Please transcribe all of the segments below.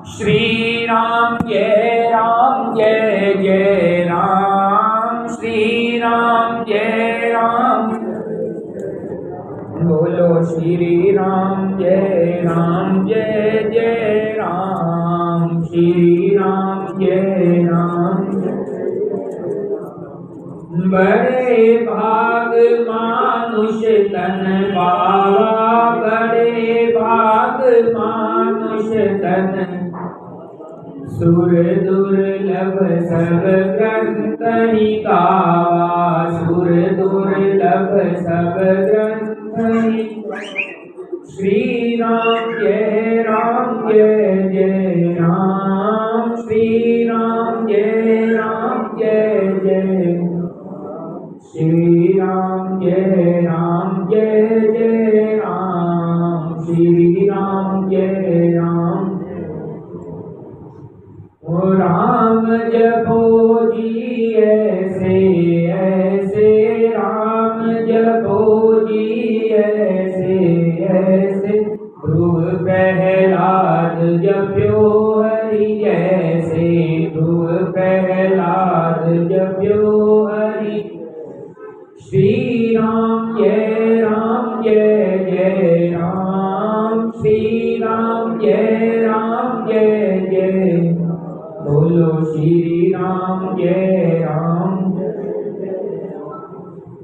श्री राम जय जय राम, श्री राम जय राम। बोलो श्री राम जय जय राम, श्री राम जय राम। बड़े भाग मानुष तन पावा, बड़े भाग मानुष तन सुर दुर्लभ सब ग्रंथ ही गावा, सुर दुर्लभ सब ग्रंथ ही। श्री राम जय जय राम, श्री राम जय जय। श्री राम जय जय राम, श्री राम जय राम। ओ राम जपो जी ऐसे ऐसे, राम जपो जी ऐसे ऐसे। ध्रुव प्रहलाद जप्यो हरि जैसे, ध्रुव प्रहलाद जप्यो हरि। श्री राम जय जय राम, श्री राम जय जय। बोलो श्री राम जय राम।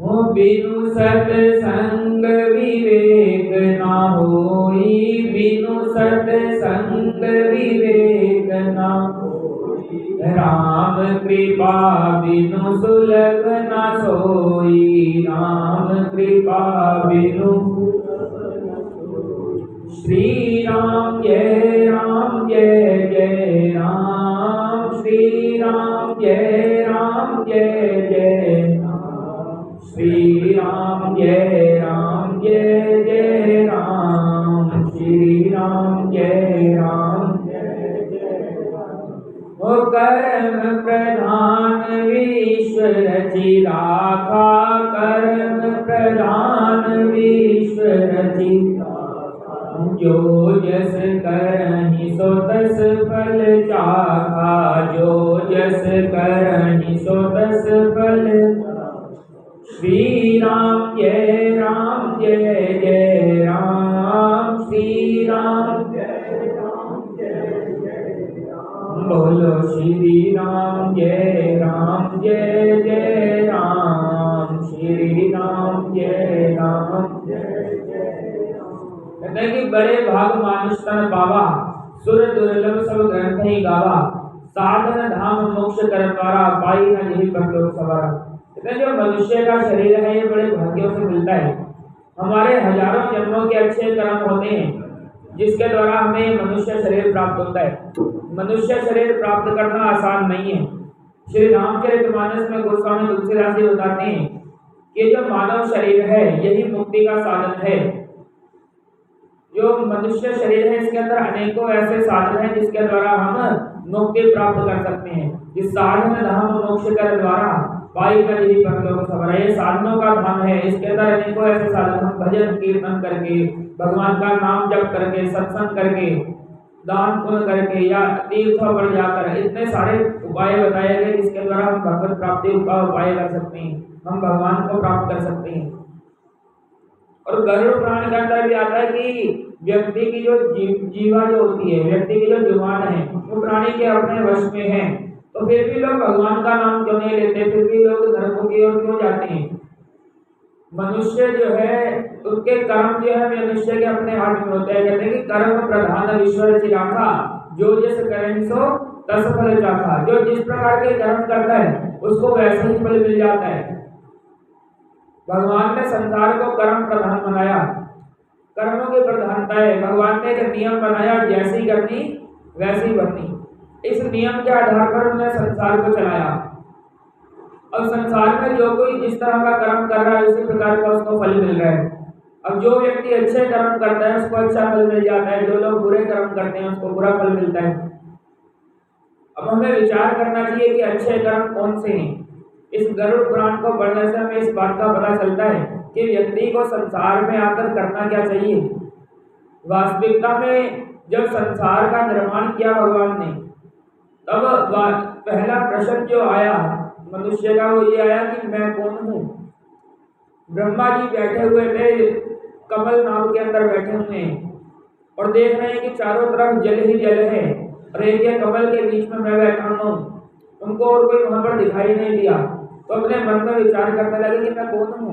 ओ बिनु सत्संग विवेक ना होई, बिनु सत्संग विवेक ना होई। राम कृपा बिनु सुलभ ना सोई, राम कृपा बिनु। श्री राम जय जय राम, श्री राम जय जय। श्री राम जय जय राम, श्री राम जय ओ कर्म प्रधान विश्व रचि राखा, कर्म प्रधान विश्व रचि। जो जस करहि सो तस फल चाखा, जो जस करहि सो तस फल। श्री राम जय जय राम, श्री राम जय जय। बोलो श्री राम जय जय राम, श्री राम जय कहते हैं कि बड़े भाग मानुष तन पावा, सुर दुर्लभ सब ग्रंथ ही गावा। साधन धाम मोक्ष कर द्वारा, पाई न यही परलोक सवारा। कहते हैं जो मनुष्य का शरीर है ये बड़े भाग्यों से मिलता है। हमारे हजारों जन्मों के अच्छे कर्म होते हैं जिसके द्वारा हमें मनुष्य शरीर प्राप्त होता है। मनुष्य शरीर प्राप्त करना आसान नहीं है। श्री रामचरितमानस में गोस्वामी तुलसीदास जी बताते हैं कि जो मानव शरीर है यही मुक्ति का साधन है। जो मनुष्य शरीर है इसके अंदर अनेकों ऐसे साधन हैं जिसके द्वारा हम मुक्ति प्राप्त कर सकते हैं। इस साधन धाम मोक्ष कर द्वारा पाई कर यही परलोक सवारा। ये साधनों का धाम है। इसके अंदर अनेकों ऐसे साधन, हम भजन कीर्तन करके, भगवान का नाम जप करके, सत्संग करके, दान पुण्य करके या तीर्थों पर जाकर इतने सारे उपाय बताए गए जिसके द्वारा हम भगवत प्राप्ति का उपाय कर सकते हैं, हम भगवान को प्राप्त कर सकते हैं। और गरुड़ पुराण के अंदर भी आता है कि व्यक्ति की जो जीवा जो होती है, व्यक्ति की जो जुबान है वो प्राणी के अपने वश में है। तो फिर भी लोग भगवान का नाम क्यों नहीं लेते, फिर भी लोग नरकों की ओर क्यों जाते हैं। मनुष्य जो है उसके कर्म जो है मनुष्य के अपने हाथ में होते हैं। कहते हैं कि कर्म प्रधान विश्व रचि राखा, जो जिस करें सो तस फल चाखा। जो जिस प्रकार के कर्म करता है उसको वैसे ही फल मिल जाता है। भगवान ने संसार को कर्म प्रधान बनाया, कर्मों की प्रधानता है। भगवान ने एक नियम बनाया, जैसी करनी वैसी बननी। इस नियम के आधार पर उन्होंने संसार को चलाया। और संसार में जो कोई जिस तरह का कर्म कर रहा है उसी प्रकार का उसको फल मिल रहा है। अब जो व्यक्ति अच्छे कर्म करता है उसको अच्छा फल मिल जाता है, जो लोग बुरे कर्म करते हैं उसको बुरा फल मिलता है। अब हमें विचार करना चाहिए कि अच्छे कर्म कौन से हैं। इस गरुड़ पुराण को पढ़ने से हमें इस बात का पता चलता है कि व्यक्ति को संसार में आकर करना क्या चाहिए। वास्तविकता में जब संसार का निर्माण किया भगवान ने, तब पहला प्रश्न जो आया मनुष्य का वो ये आया कि मैं कौन हूँ। ब्रह्मा जी बैठे हुए थे, कमल नाम के अंदर बैठे हुए हैं और देख रहे हैं कि चारों तरफ जल ही जल है और एक ये कमल के बीच में मैं बैठा हूँ। उनको और कोई वहां पर दिखाई नहीं दिया, तो अपने मन में विचार करने लगे कि मैं कौन हूँ।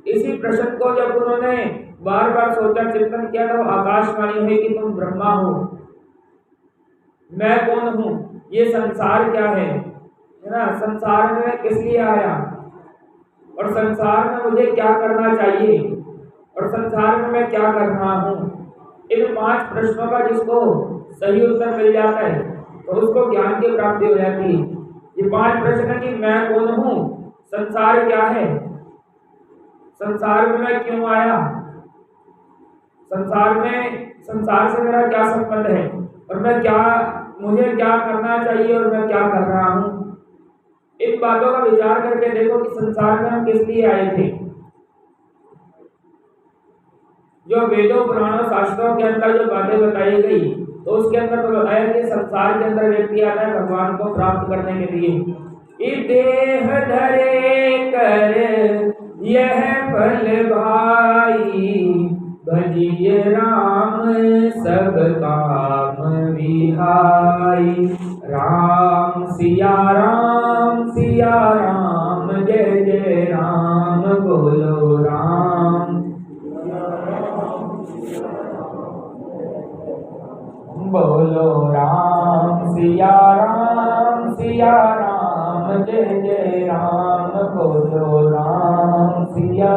इसी प्रश्न को जब उन्होंने बार बार सोचा, चिंतन किया, तो आकाशवाणी हुई कि तुम ब्रह्मा हो। मैं कौन हूँ, ये संसार क्या है ना, संसार में मैं किस लिए आया और संसार में मुझे क्या करना चाहिए और संसार में मैं क्या कर रहा हूँ। इन 5 प्रश्नों का जिसको सही उत्तर मिल जाता है तो उसको ज्ञान की प्राप्ति हो जाती है। ये 5 प्रश्न है कि मैं कौन हूँ, संसार क्या है, संसार में मैं क्यों आया, संसार से मेरा क्या संबंध है और मुझे क्या करना चाहिए और मैं क्या कर रहा हूँ। इन बातों का विचार करके देखो कि संसार में हम किस लिए आए थे। जो वेदों पुराणों शास्त्रों के अंदर जो बातें बताई गई, तो उसके अंदर तो बताया कि संसार के अंदर व्यक्ति आता है भगवान को प्राप्त करने के लिए। देह धरे कर यह फल भाई, भजिए राम सब काम विहाई। राम सिया राम जय जय राम, बोलो राम बोलो राम सिया राम जय जय राम, बोलो राम सिया।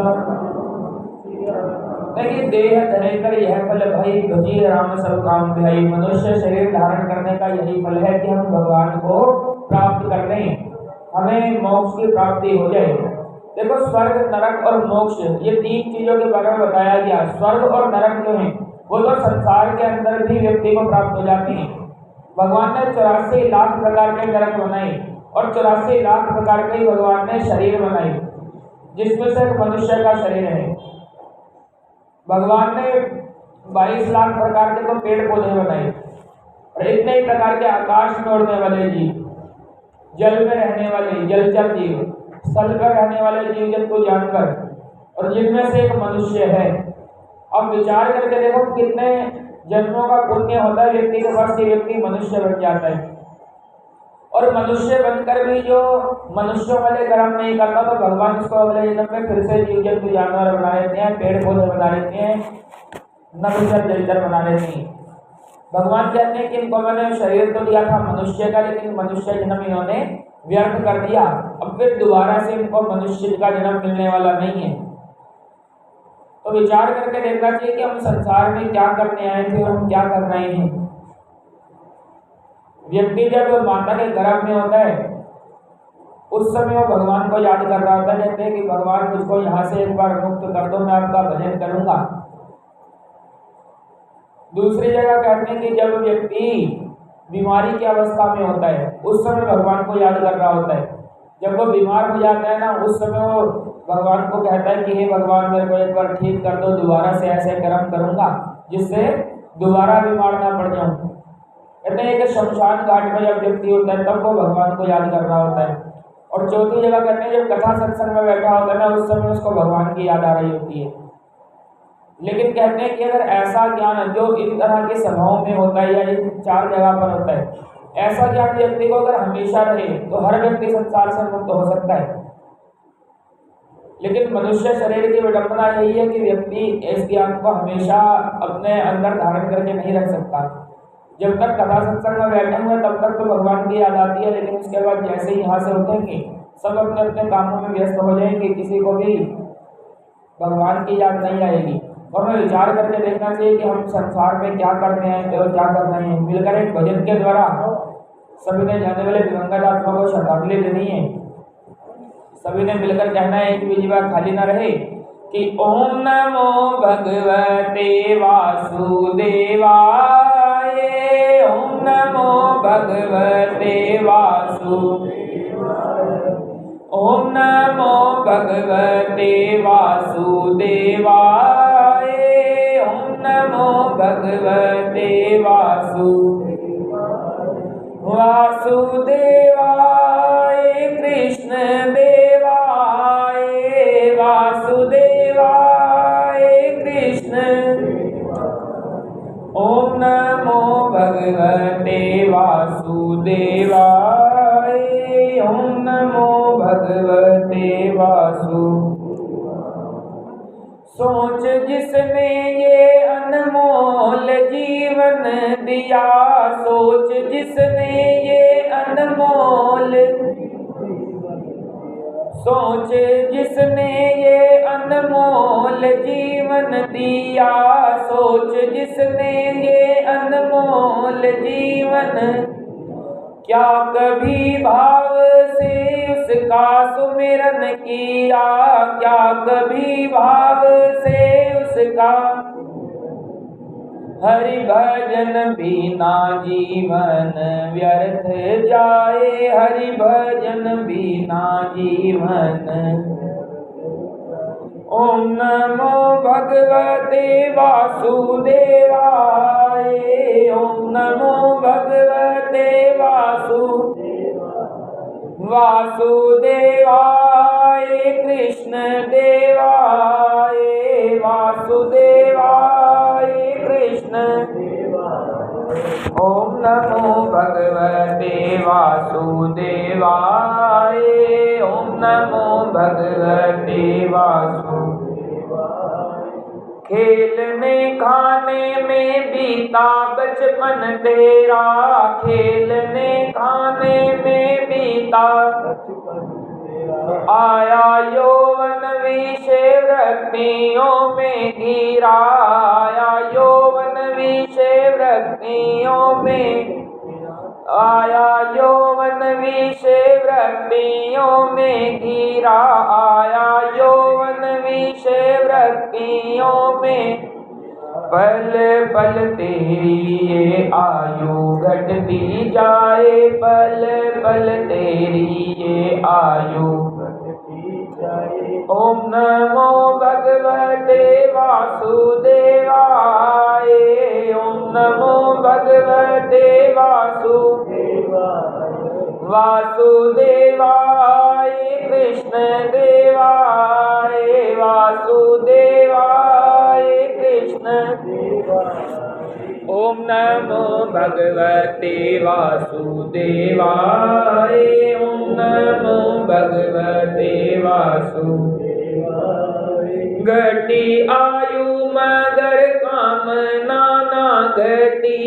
देखिए, देह धरे कर यह फल भाई, भजिए राम सब काम विहाई। मनुष्य शरीर धारण करने का यही फल है कि हम भगवान को प्राप्त कर लें, हमें मोक्ष की प्राप्ति हो जाए। देखो, स्वर्ग नरक और मोक्ष, ये 3 चीजों के बारे में बताया गया। स्वर्ग और नरक जो है वो तो संसार के अंदर भी व्यक्ति को प्राप्त हो जाती हैं। भगवान ने 84 लाख प्रकार के नरक बनाए और 84 लाख प्रकार के भगवान ने शरीर बनाए, जिसमें से एक मनुष्य का शरीर है। भगवान ने 22 लाख प्रकार के तो पेड़ पौधे बनाए और इतने ही प्रकार के आकाश में उड़ने वाले जीव, जल में रहने वाले जलचर जीव, स्थल पर रहने वाले जीव जंतु जानवर, और जिनमें से एक मनुष्य है। अब विचार करके देखो कितने जन्मों का पुण्य होता है व्यक्ति के पास, ये व्यक्ति मनुष्य बन जाता है। और मनुष्य बनकर भी जो मनुष्यों वाले कर्म नहीं करता, तो भगवान उसको अगले जन्म में फिर से जीव जंतु जानवर बना देते हैं, पेड़ पौधे बना देते हैं, नवचर जलचर बना देते हैं। भगवान कहते हैं कि इनको मैंने शरीर तो दिया था मनुष्य का, लेकिन मनुष्य जन्म इन्होंने व्यर्थ कर दिया। अब फिर दोबारा से इनको मनुष्य का जन्म मिलने वाला नहीं है। तो विचार करके देखना चाहिए कि हम संसार में क्या करने आए थे और हम क्या कर रहे हैं। व्यक्ति जब माता के गर्भ में होता है उस समय वो भगवान को याद कर रहा होता है, कहते हैं कि भगवान मुझको यहाँ से एक बार मुक्त कर दो, मैं आपका भजन करूंगा। दूसरी जगह कहते हैं कि जब व्यक्ति बीमारी की अवस्था में होता है उस समय भगवान को याद कर रहा होता है। जब वो बीमार हो जाता है ना, उस समय वो भगवान को कहता है कि हे भगवान, मेरे को एक बार ठीक कर दो, दोबारा से ऐसे कर्म करूंगा जिससे दोबारा बीमार ना पड़ जाऊं। कहते हैं कि शमशान घाट में जब व्यक्ति होता है तब वो भगवान को याद कर रहा होता है। और चौथी जगह कहते हैं जब कथा सत्संग में बैठा होता है ना, उस समय उसको भगवान की याद आ रही होती है। लेकिन कहते हैं कि अगर ऐसा ज्ञान जो इन तरह के सभाओं में होता है या इन 4 जगह पर होता है, ऐसा ज्ञान व्यक्ति को अगर हमेशा रहे तो हर व्यक्ति संसार से मुक्त हो सकता है। लेकिन मनुष्य शरीर की विडंबना यही है कि व्यक्ति इस ज्ञान को हमेशा अपने अंदर धारण करके नहीं रख सकता। जब तक कथा सत्संग में बैठे हुए तब तक तो भगवान की याद आती है, लेकिन उसके बाद जैसे ही यहाँ से उठेंगे सब अपने अपने कामों में व्यस्त हो जाएंगे, किसी को भी भगवान की याद नहीं आएगी। और हमें विचार करके देखना चाहिए कि हम संसार में क्या करने आए और क्या कर रहे हैं। मिलकर एक भजन के द्वारा सभी ने जाने वाले दिवंगत आत्मा को श्रद्धांजलि देनी है। सभी ने मिलकर कहना है, एक भी जीवा खाली ना रहे, कि ओम नमो भगवते वासुदेवाय, ओम नमो भगवते वासुदेवाय, ओम नमो भगवते वासुदेवाय, ओम नमो भगवते भगवते वासुदेवाय कृष्ण देवाय वासुदेवाय कृष्ण। ओम नमो भगवते वासुदेवाय। ओम नमो भगवते सोच जिसने ये अनमोल जीवन दिया, सोच जिसने ये अनमोल, सोच जिसने ये अनमोल जीवन दिया, सोच जिसने ये अनमोल जीवन, क्या कभी भाव से उसका सुमिरन किया, क्या कभी भाव से उसका। हरि भजन बिना जीवन व्यर्थ जाए, हरि भजन बिना जीवन। ओम नमो भगवते वासुदेवाय। ओम नमो भगवते वासुदेवाय कृष्ण देवाय वासुदेवाय कृष्ण। ओम नमो भगवते वासुदेवाय। ओम नमो भगवते खेलने खाने में बीता बचपन तेरा, खेलने खाने में बीता। आया यौवन विषय वृत्तियों में घिरा, आया यौवन विषय वृत्तियों में, आया यौवन विषय वृत्तियों में घिरा, आया यौवन विषय वृत्तियों में। पल पल तेरी ये आयु घटती जाए, पल पल तेरी ये आयु। ओम नमो भगवते वासुदेवाय। ओम नमो भगवते वासुदेवाय कृष्ण देवाय वासुदेवाय कृष्ण। ओम नमो भगवते वासुदेवाय। ओम नमो भगवते घटी आयु मगर कामना ना घटी,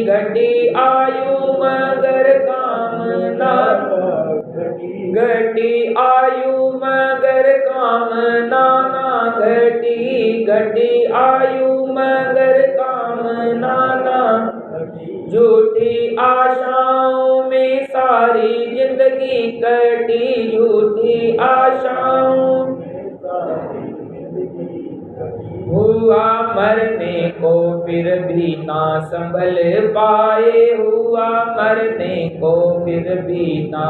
घटी आयु मगर कामना, घटी आयु मगर कामना ना घटी, घटी आयु मगर कामना ना। झूठी आशाओं में सारी जिंदगी कटी, झूठी आशाओं हुआ मरने को फिर भी ना संभल पाए, हुआ मरने को फिर भी ना।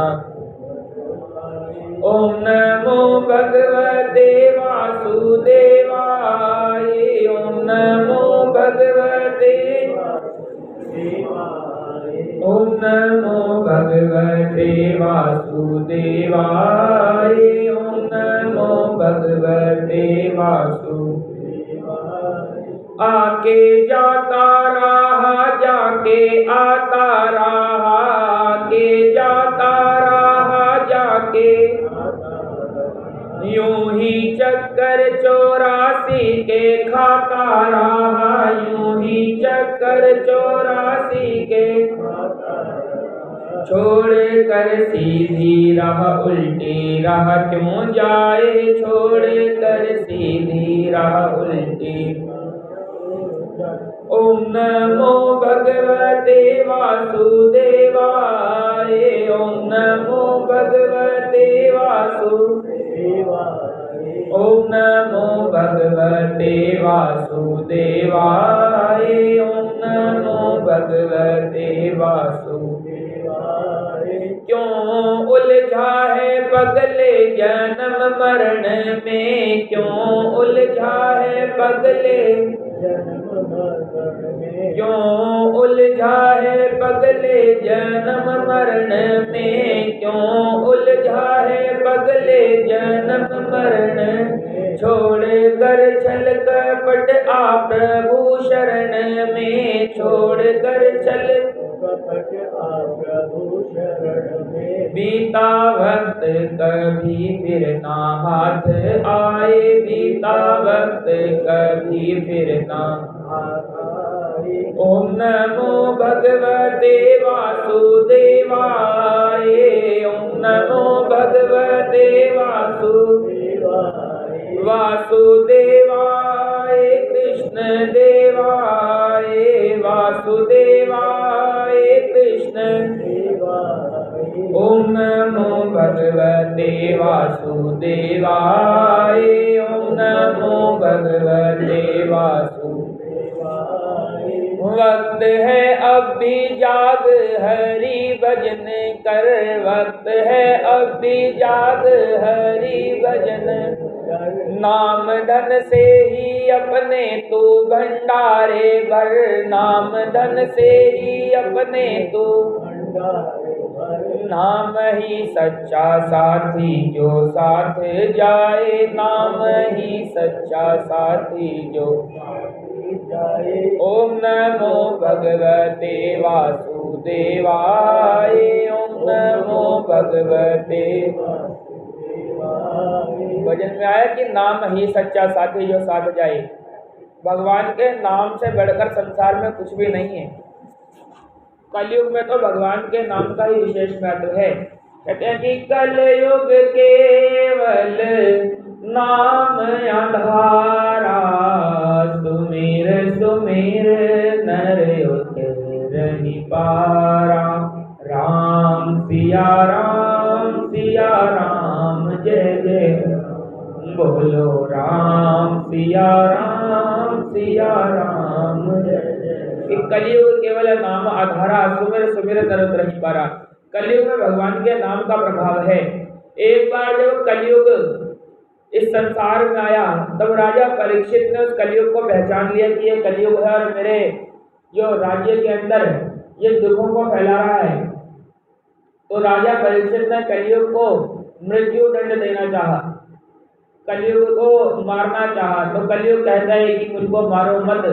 ओम नमो भगवते वासुदेवाय। ओम नमो भगवते, ओम नमो भगवते वासुदेवाय। ओम नमो भगवते आके जाता रहा, जाके आता रहा, आके जाता रहा, जाके यूं ही चक्कर 84 के खाता रहा, यूं ही चक्कर 84 के। छोड़ कर सीधी राह उल्टी राह क्यों जाए, छोड़ कर सीधी राह उल्टी। ओम नमो भगवते वासुदेवाय। ओम नमो भगवते ओम नमो भगवते वासुदेवाय। ओम नमो भगवते क्यों उलझा है पगले जन्म मरण में, क्यों उलझा है पगले क्यों उलझा है पगले जन्म मरण में, क्यों उलझा है पगले जन्म मरण, छोड़ कर चल कपट आ प्रभु शरण में, छोड़ कर चल कपट आ प्रभु शरण में। बीता वक्त कभी फिर ना हाथ आए, बीता वक्त कभी फिर ना हाथ आए। ओम नमो भगवते वासुदेवाय, ओम नमो भगवते वासुदेवाय, वासुदेवाय कृष्ण देवाय, वासुदेवाय कृष्ण देवाय। ओम नमो भगवते वासुदेवाय, ओम नमो भगवते वासुदेवाय। वक्त है अब भी जाग हरि भजन कर, वक्त है अब भी जाग हरि भजन, नाम धन से ही अपने तू भंडारे भर, नाम धन से ही अपने तू भंडारे भर। नाम ही सच्चा साथी जो साथ जाए, नाम ही सच्चा साथी जो जाए। ओम नमो भगवते वासुदेवाय, ओम नमो भगवते वासुदेवाय। भजन में आया कि नाम ही सच्चा साथी जो साथ जाए। भगवान के नाम से बढ़कर संसार में कुछ भी नहीं है। कलयुग में तो भगवान के नाम का ही विशेष महत्व है। कहते हैं कि कलयुग केवल नाम आधारा, सुमेर सुमेर नर उतर पारा। राम सिया राम जय जय बोलो, राम सिया राम जय जय। कलयुग केवल नाम आधारा, सुमेर सुमेर नर उतर पारा। कलयुग में भगवान के नाम का प्रभाव है। एक बार जब कलयुग इस संसार में आया तब राजा परीक्षित ने उस कलयुग को पहचान लिया कि ये कलयुग है और मेरे जो राज्य के अंदर ये दुखों को फैला रहा है। तो राजा परीक्षित ने कलयुग को मृत्यु दंड देना चाहा, कलयुग को मारना चाहा। तो कलयुग कहता है कि मुझको मारो मत,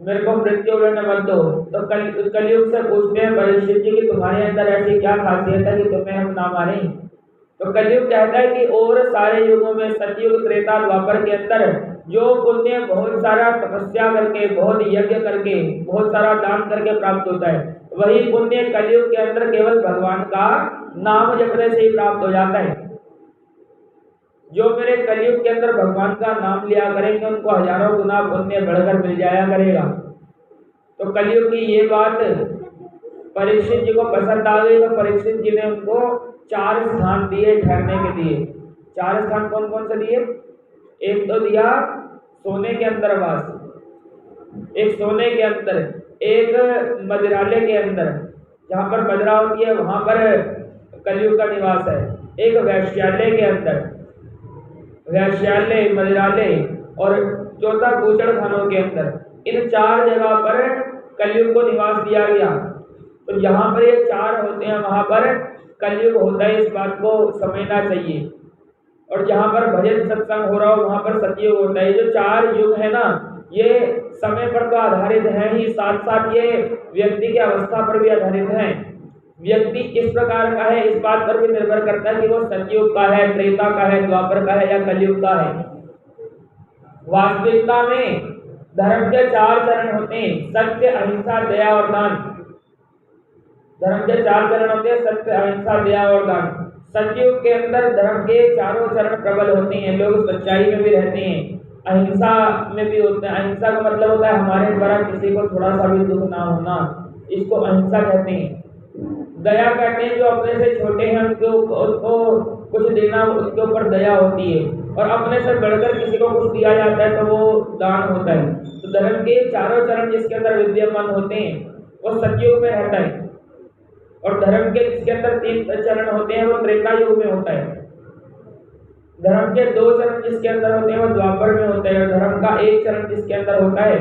मेरे को मृत्यु दंड मत दो। तो कलयुग से पूछते हैं परीक्षित जी कि तुम्हारे अंदर ऐसी क्या खासियत है कि तुम्हें हम ना मारें। तो कलयुग कहता है कि और सारे युगों में सतयुग त्रेता द्वापर के अंदर जो पुण्य बहुत सारा तपस्या करके, बहुत यज्ञ करके, बहुत सारा दान करके प्राप्त होता है, वही पुण्य कलयुग के अंदर केवल भगवान का नाम जपने से ही प्राप्त हो जाता है। जो मेरे कलयुग के अंदर भगवान का नाम लिया करेंगे उनको हजारों गुना पुण्य बढ़कर मिल जाया करेगा। तो कलयुग की ये बात परीक्षित जी को पसंद आ गई। तो परीक्षित जी ने उनको 4 स्थान दिए ठहरने के लिए। 4 स्थान कौन कौन से दिए? एक तो दिया सोने के अंदर वास, एक सोने के अंदर, एक मदिरालय के अंदर जहाँ पर मदिरा होती है वहाँ पर कलयुग का निवास है, एक वैश्यालय के अंदर, वैश्यालय, मदिरालय और चौथा गोचर खानों के अंदर। इन 4 जगह पर कलयुग को निवास दिया गया। तो जहाँ पर ये 4 होते हैं वहाँ पर कलयुग होता है, इस बात को समझना चाहिए। और जहाँ पर भजन सत्संग हो रहा हो वहाँ पर सतयुग होता है। जो 4 युग है ना, ये समय पर तो आधारित है ही, साथ साथ ये व्यक्ति की अवस्था पर भी आधारित है। व्यक्ति किस प्रकार का है इस बात पर भी निर्भर करता है कि वो सतयुग का है, त्रेता का है, द्वापर का है या कलयुग का है। वास्तविकता में धर्म के 4 चरण होते हैं, सत्य, अहिंसा, दया और दान। धर्म के 4 चरण होते हैं, सत्य, अहिंसा, दया और दान। सतयुग के अंदर धर्म के 4 चरण प्रबल होते हैं, लोग सच्चाई में भी रहते हैं, अहिंसा में भी होते हैं। अहिंसा का मतलब होता है हमारे द्वारा किसी को थोड़ा सा भी दुख ना होना, इसको अहिंसा कहते हैं। दया कहते हैं जो अपने से छोटे हैं उनको कुछ देना, उसके ऊपर दया होती है। और अपने से बढ़कर किसी को कुछ दिया जाता है तो वो दान होता है। तो धर्म के 4 चरण जिसके अंदर विद्यमान होते हैं वो सतयुग में रहता है। और धर्म के जिसके अंदर 3 चरण होते हैं वो त्रेता युग में होता है। धर्म के 2 चरण जिसके अंदर होते हैं वो द्वापर में होते हैं। और धर्म का 1 चरण जिसके अंदर होता है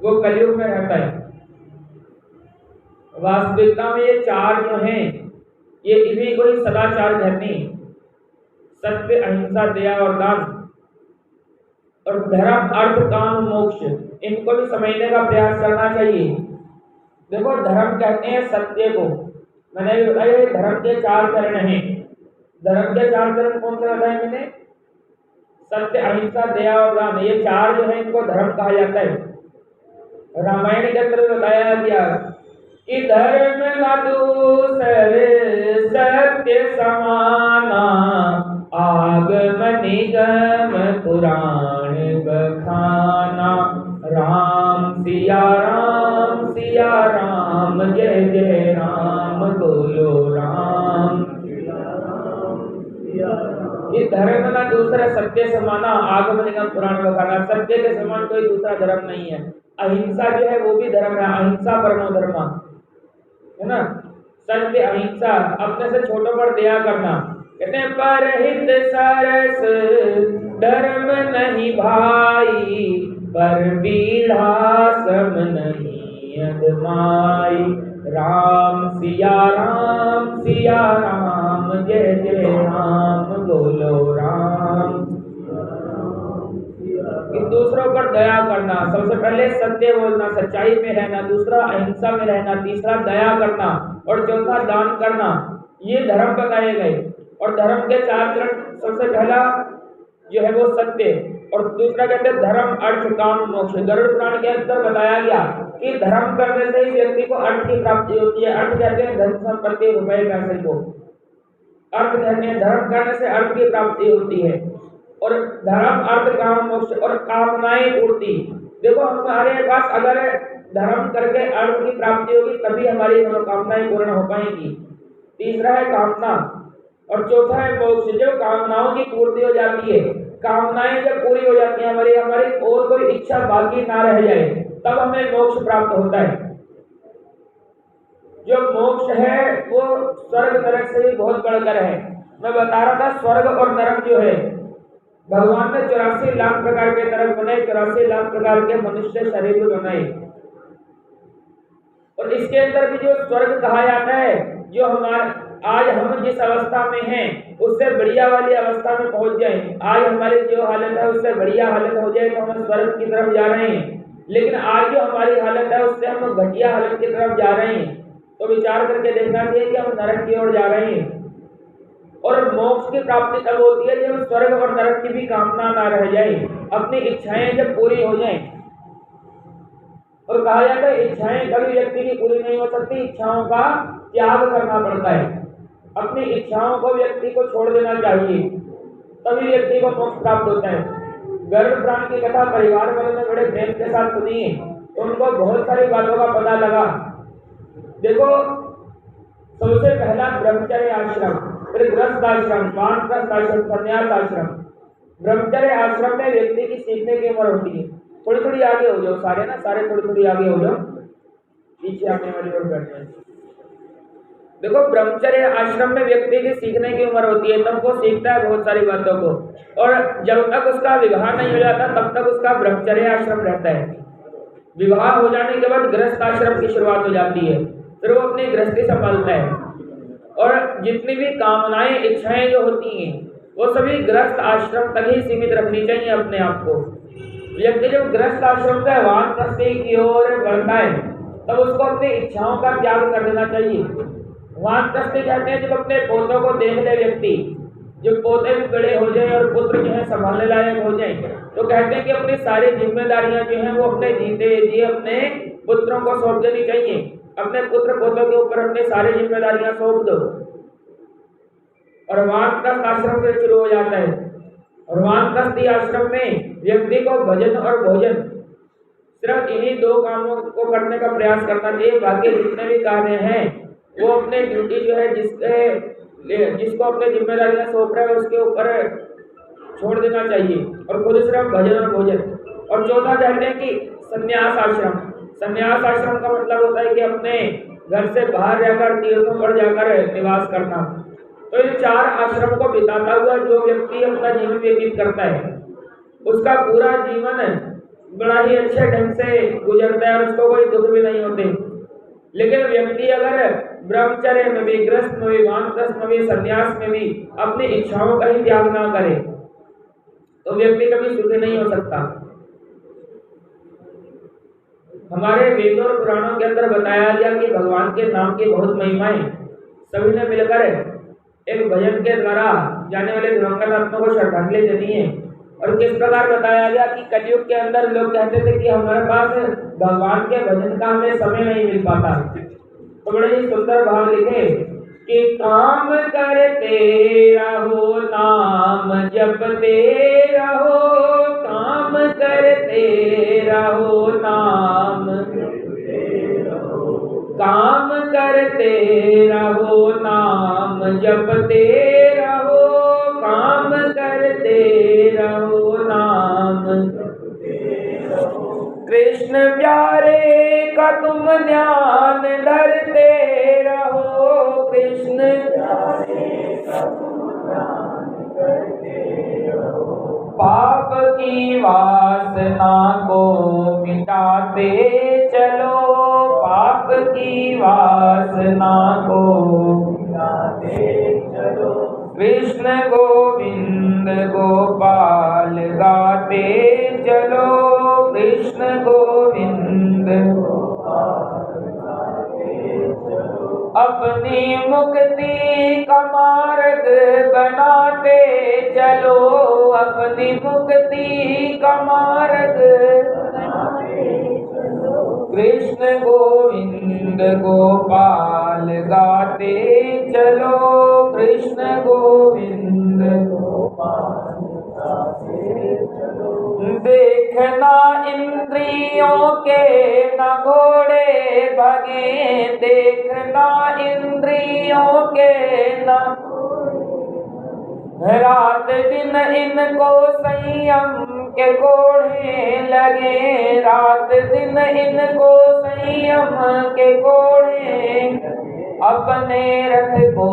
वो कलयुग में रहता है। वास्तविकता में ये चार जो हैं ये इन्हीं को ही सदाचार कहते हैं। सत्य, अहिंसा, दया और दान, और धर्म, अर्थ, काम, मोक्ष, इनको भी समझने का प्रयास करना चाहिए। देखो धर्म कहते हैं सत्य को। मैंने भी बताया धर्म के चार चरण हैं। धर्म के चार चरण कौन से बताए मैंने? सत्य, अहिंसा, दया और दान, ये चार जो है इनको धर्म कहा जाता है। रामायण के अंदर बताया गया कि धर्म न दूसरे सत्य समाना, आगम निगम पुराण बखाना। राम सिया राम सिया राम, जय जय राम, बोलो राम। ये धर्म ना दूसरा सत्य समाना, आगम निगम पुराण बखाना। सत्य के समान कोई दूसरा धर्म नहीं है। अहिंसा जो है वो भी धर्म है, अहिंसा परमो धर्म है ना। सत्य, अहिंसा, अपने से छोटों पर दया करना। कहते हैं परहित सरस धर्म नहीं भाई, पर बिलासम नहीं अदमाई। राम सिया राम सिया राम, जय जय राम, बोलो राम। दूसरों पर दया करना, सबसे पहले सत्य बोलना, सच्चाई में रहना, दूसरा अहिंसा में रहना, तीसरा दया करना और चौथा दान करना। ये धर्म बताए गए। और धर्म के चार चरण, सबसे पहला जो है वो सत्य, और दूसरा कहते हैं धर्म, अर्थ, काम, मोक्ष। गरुड़ पुराण के अंदर बताया गया कि धर्म करने से ही व्यक्ति को अर्थ की प्राप्ति होती है। अर्थ कहते हैं धन संपत्ति, रुपए पैसे को अर्थ कहते हैं। धर्म करने से अर्थ की प्राप्ति होती है। और धर्म, अर्थ, काम, मोक्ष और कामनाएं पूर्ति। देखो हमारे पास अगर धर्म करके अर्थ की प्राप्ति होगी तभी हमारी मनोकामनाएं पूर्ण हो पाएंगी। तीसरा है कामना और चौथा है मोक्ष। जो कामनाओं की पूर्ति हो जाती है, कामनाएं जब पूरी हो जाती है हमारी और कोई इच्छा बाकी ना रह जाए, तब हमें मोक्ष प्राप्त होता है। जो मोक्ष है वो स्वर्ग नरक से भी बहुत बढ़कर है। मैं बता रहा था स्वर्ग और नरक जो है, भगवान ने 84 लाख प्रकार के नरक बनाए, 84 लाख प्रकार के मनुष्य शरीर बनाए। और इसके अंदर भी जो स्वर्ग कहा जाता है, जो आज हम जिस अवस्था में हैं उससे बढ़िया वाली अवस्था में पहुंच जाए। आज हमारी जो हालत है उससे बढ़िया हालत हो जाए तो हम स्वर्ग की तरफ जा रहे हैं। लेकिन आज जो हमारी हालत है उससे हम घटिया हालत की तरफ जा रहे हैं, तो विचार करके देखना चाहिए कि हम नरक की ओर जा रहे हैं। और मोक्ष की प्राप्ति तब होती है जब स्वर्ग और नरक की भी कामना ना रह जाए, अपनी इच्छाएं जब पूरी हो जाएं। और कहा जाता है इच्छाएं कभी व्यक्ति की पूरी नहीं हो सकती, इच्छाओं का त्याग करना पड़ता है। अपनी इच्छाओं को व्यक्ति को छोड़ देना चाहिए, तभी व्यक्ति को मोक्ष प्राप्त होता है। गरुड़ पुराण की कथा परिवार वालों ने बड़े प्रेम के साथ सुनी है, तो उनको बहुत सारी बातों का पता लगा। देखो सबसे पहला ब्रह्मचर्य आश्रम, फिर गृहस्थ आश्रम, वानप्रस्थ आश्रम, संन्यास आश्रम। ब्रह्मचर्य आश्रम में व्यक्ति की सीखने की उम्र होती है। थोड़ी थोड़ी आगे हो जाओ सारे ना, सारे थोड़ी थोड़ी आगे हो जाओ, पीछे आने वाली ओर बैठे हैं। देखो ब्रह्मचर्य आश्रम में व्यक्ति की सीखने की उम्र होती है, तब वो सीखता है बहुत सारी बातों को। और जब तक उसका विवाह नहीं हो जाता तब तक उसका ब्रह्मचर्य आश्रम रहता है। विवाह हो जाने के बाद गृहस्थ आश्रम की शुरुआत हो जाती है, फिर वो अपनी गृहस्थी संभालता है। और जितनी भी कामनाएं, इच्छाएं जो होती हैं वो सभी गृहस्थ आश्रम तक ही सीमित रखनी चाहिए अपने आप को। व्यक्ति जब गृहस्थ आश्रम से वानप्रस्थ की ओर बढ़ता है तब उसको अपनी इच्छाओं का त्याग कर देना चाहिए। वानप्रस्थ कहते हैं जब अपने पोतों को देख ले व्यक्ति, जब पोते भी बड़े हो जाए और पुत्र जो है संभालने लायक हो जाए, तो कहते हैं कि अपनी सारी जिम्मेदारियां जो हैं वो अपने जीते जी अपने पुत्रों को सौंप देनी चाहिए। अपने पुत्र पोतों के ऊपर अपनी सारी जिम्मेदारियां सौंप दो। और वानप्रस्थ आश्रम से शुरू हो जाता है। और वानप्रस्थ आश्रम में व्यक्ति को भजन और भोजन, सिर्फ इन्हीं दो कामों को करने का प्रयास करना चाहिए। बाकी जितने भी कार्य हैं वो अपने ड्यूटी जो है जिसको अपनी जिम्मेदारियां सौंप रहे हैं उसके ऊपर छोड़ देना चाहिए, और खुद सिर्फ भजन और भोजन। और चौथा कहते हैं कि संन्यास आश्रम। संन्यास आश्रम का मतलब होता है कि अपने घर से बाहर रहकर तीर्थों पर जाकर निवास करना। तो इन चार आश्रम को बिताता हुआ जो व्यक्ति अपना जीवन व्यतीत करता है उसका पूरा जीवन बड़ा ही अच्छे ढंग से गुजरता है और उसको कोई दुख भी नहीं होते। लेकिन व्यक्ति अगर ब्रह्मचर्य में भी, गृहस्थ में भी, वानप्रस्थ में भी, संन्यास में भी अपनी इच्छाओं का ही त्याग ना करे तो व्यक्ति कभी सुखी नहीं हो सकता। हमारे वेदों और पुराणों के अंदर बताया गया कि भगवान के नाम की बहुत महिमाएं सभी ने मिलकर एक भजन के द्वारा जाने वाले दिवंगत आत्मा को श्रद्धांजलि देनी है। और किस प्रकार बताया गया कि कलयुग के अंदर लोग कहते थे कि हमारे पास भगवान के भजन का हमें समय नहीं मिल पाता, तो बड़े ही सुंदर भाव लिखे कि काम करते रहो, नाम जपते रहो, काम करते रहो, नाम काम करते रहो, नाम जपते रहो, काम करते रहो, नाम कृष्ण प्यारे का तुम ध्यान धरते रहो, कृष्ण प्यारे का तुम ध्यान धरते रहो, पाप की वासना को मिटाते चलो, पाप की वासना को मिटाते चलो, कृष्ण गोविंद गोपाल गाते चलो, कृष्ण गोविंद गोपाल गाते चलो, अपनी मुक्ति का मार्ग बनाते चलो, अपनी मुक्ति का मार्ग बनाते चलो, कृष्ण गोविंद गोपाल गाते चलो, कृष्ण गोविंद गोपाल गाते चलो, देखना इंद्रियों के न घोड़े भगे, देखना इंद्रियों के न रात दिन इनको संयम के घोड़े लगे, रात दिन इनको संयम के घोड़े, अपने रथ को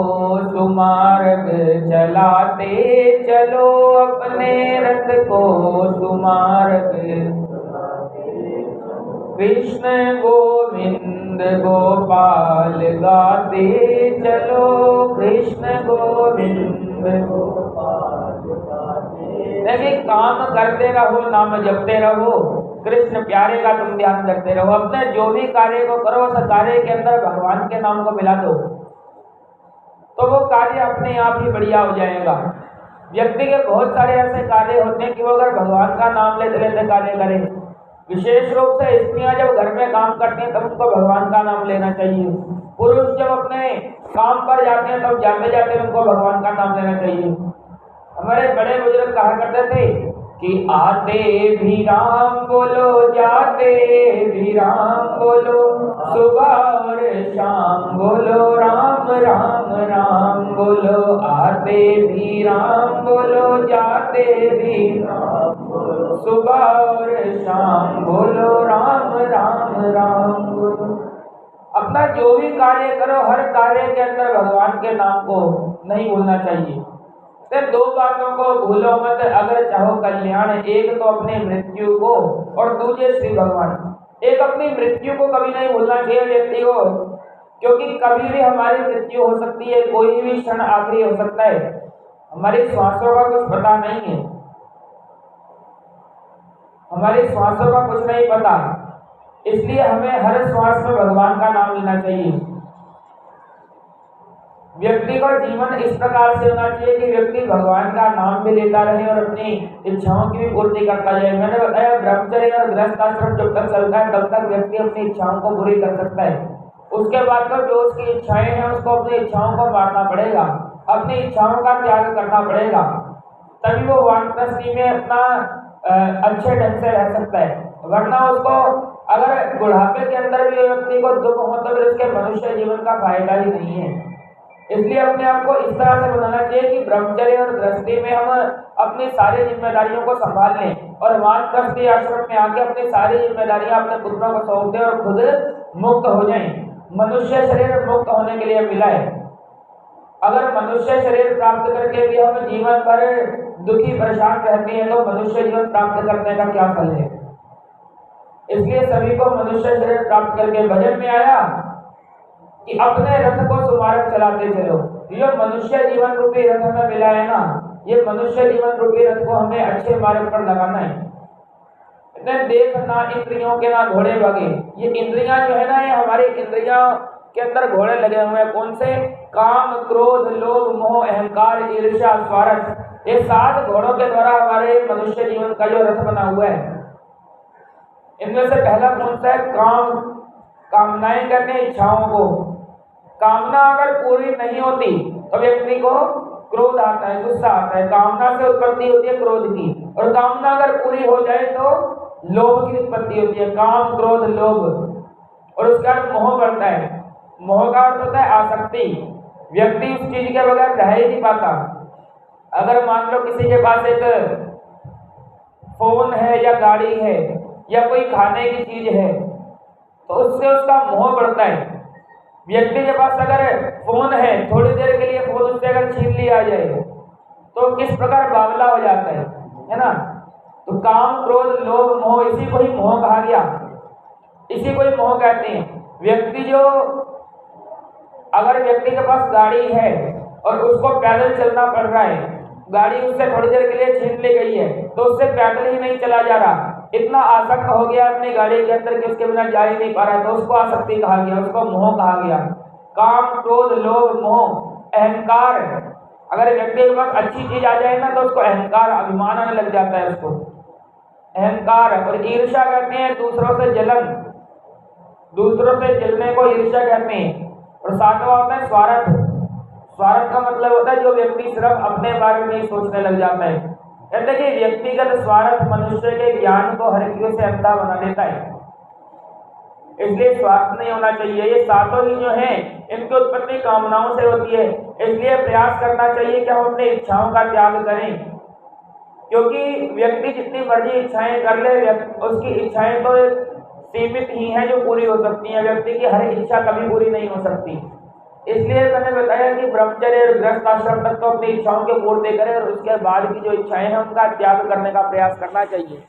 सुमार्ग चलाते चलो, अपने रथ को सुमार्ग, कृष्ण गोविंद गोपाल गाते चलो, कृष्ण गोविंद गोपाल गाते। देखिए, काम करते रहो, नाम जपते रहो, कृष्ण प्यारे का तुम ध्यान करते रहो। अपने जो भी कार्य को करो उस कार्य के अंदर भगवान के नाम को मिला दो तो वो कार्य अपने आप ही बढ़िया हो जाएगा। व्यक्ति के बहुत सारे ऐसे कार्य होते हैं कि वो अगर भगवान का नाम लेते लेते कार्य करें, विशेष रूप से स्त्रियां जब घर में काम करती हैं तब उनको भगवान का नाम लेना चाहिए। पुरुष जब अपने काम पर जाते हैं तब जाते जाते उनको भगवान का नाम लेना चाहिए। हमारे बड़े बुजुर्ग कहा करते थे कि आते भी राम बोलो, जाते भी राम बोलो, सुबह और शाम बोलो राम राम राम बोलो, आते भी राम बोलो, जाते भी राम बोलो, सुबह और शाम बोलो राम राम राम बोलो। अपना जो भी कार्य करो हर कार्य के अंदर भगवान के नाम को नहीं भूलना चाहिए। सिर्फ दो बातों को भूलो मत अगर चाहो कल्याण, एक तो अपनी मृत्यु को और दूसरे श्री भगवान। एक अपनी मृत्यु को कभी नहीं भूलना चाहिए व्यक्ति को, क्योंकि कभी भी हमारी मृत्यु हो सकती है, कोई भी क्षण आखिरी हो सकता है। हमारी श्वासों का कुछ पता नहीं है, हमारी श्वासों का कुछ नहीं पता, इसलिए हमें हर श्वास में भगवान का नाम लेना चाहिए। व्यक्ति का जीवन इस प्रकार से होना चाहिए कि व्यक्ति भगवान का नाम भी लेता रहे और अपनी इच्छाओं की भी पूर्ति करता जाए। मैंने बताया ब्रह्मचर्य और गृहस्थ आश्रम जब तक चलता है तब तक व्यक्ति अपनी इच्छाओं को पूरी कर सकता है। उसके बाद तो जो उसकी इच्छाएं हैं उसको अपनी इच्छाओं को मारना पड़ेगा, अपनी इच्छाओं का त्याग करना पड़ेगा, तभी वो वानप्रस्थी में अपना अच्छे ढंग से रह सकता है। वरना उसको अगर बुढ़ापे के अंदर भी व्यक्ति को दुख हो तो फिर उसके मनुष्य जीवन का फायदा ही नहीं है। इसलिए अपने आप को इस तरह से बनाना चाहिए कि ब्रह्मचर्य और गृहस्थी में हम अपनी सारी जिम्मेदारियों को संभाल लें और वानप्रस्थी आश्रम में आके अपनी सारी जिम्मेदारियां अपने पुत्रों को सौंप दें और खुद मुक्त हो जाएं। मनुष्य शरीर मुक्त होने के लिए मिला है। अगर मनुष्य शरीर प्राप्त करके भी हम जीवन भर दुखी परेशान रहते हैं तो मनुष्य जीवन प्राप्त करने का क्या फल है? इसलिए सभी को मनुष्य शरीर प्राप्त करके भजन में आया कि अपने रथ को सुमारक चलाते चलो। ये मनुष्य जीवन रूपी रथ हमें मिला है ना, ये मनुष्य जीवन रूपी रथ को हमें अच्छे मार्ग पर लगाना है। देख ना इंद्रियों के ना घोड़े भागे। ये इंद्रियां जो है ना, ये हमारी इंद्रियों के अंदर घोड़े लगे हुए हैं। कौन से? काम, क्रोध, लोभ, मोह, अहंकार, ईर्ष्या, स्वार्थ। ये 7 घोड़ों के द्वारा हमारे मनुष्य जीवन का जो रथ बना हुआ है। इनमें से पहला कौन सा है? काम। कामनाएं करने, इच्छाओं को। कामना अगर पूरी नहीं होती तो व्यक्ति को क्रोध आता है, गुस्सा आता है। कामना से उत्पत्ति होती है क्रोध की, और कामना अगर पूरी हो जाए तो लोभ की उत्पत्ति होती है। काम, क्रोध, लोभ। और उसका मोह बढ़ता है। मोह का अर्थ होता है आसक्ति। व्यक्ति उस चीज के बगैर रह ही नहीं पाता। अगर मान लो किसी के पास एक फोन है या गाड़ी है या कोई खाने की चीज है तो उससे उसका मोह बढ़ता है। व्यक्ति के पास अगर फोन है, थोड़ी देर के लिए फोन उससे अगर छीन लिया जाए तो किस प्रकार बावला हो जाता है ना। तो काम, क्रोध, लोभ, मोह, इसी को ही मोह कहा गया, इसी को ही मोह कहते हैं। व्यक्ति जो, अगर व्यक्ति के पास गाड़ी है और उसको पैदल चलना पड़ रहा है, गाड़ी उससे थोड़ी देर के लिए छीन ली गई है तो उससे पैदल ही नहीं चला जा रहा, इतना आसक्त हो गया अपनी गाड़ी के अंदर कि उसके बिना जा ही नहीं पा रहा, तो उसको आसक्ति कहा गया, उसको मोह कहा गया। काम, क्रोध, लोभ, मोह, अहंकार। अगर व्यक्ति के पास अच्छी चीज आ जाए ना तो उसको अहंकार, अभिमान आने लग जाता है उसको, अहंकार। और ईर्ष्या कहते हैं दूसरों से जलन, दूसरों से जलने को ईर्ष्या कहते हैं। और 7वां होता है स्वार्थ। स्वार्थ का मतलब होता है जो व्यक्ति सिर्फ अपने बारे में ही सोचने लग जाता है। कहते कि व्यक्तिगत स्वार्थ मनुष्य के ज्ञान को हर किसी से अंधा बना देता है, इसलिए स्वार्थ नहीं होना चाहिए। ये 7 ही जो हैं इनकी उत्पत्ति कामनाओं से होती है, इसलिए प्रयास करना चाहिए कि हम अपनी इच्छाओं का त्याग करें। क्योंकि व्यक्ति जितनी मर्जी इच्छाएं कर ले, उसकी इच्छाएं तो सीमित ही हैं जो पूरी हो सकती हैं। व्यक्ति की हर इच्छा कभी पूरी नहीं हो सकती। इसलिए मैंने बताया कि ब्रह्मचर्य और गृहस्थ आश्रम तक तो अपनी इच्छाओं के पूर्ति करें और उसके बाद की जो इच्छाएं हैं उनका त्याग करने का प्रयास करना चाहिए।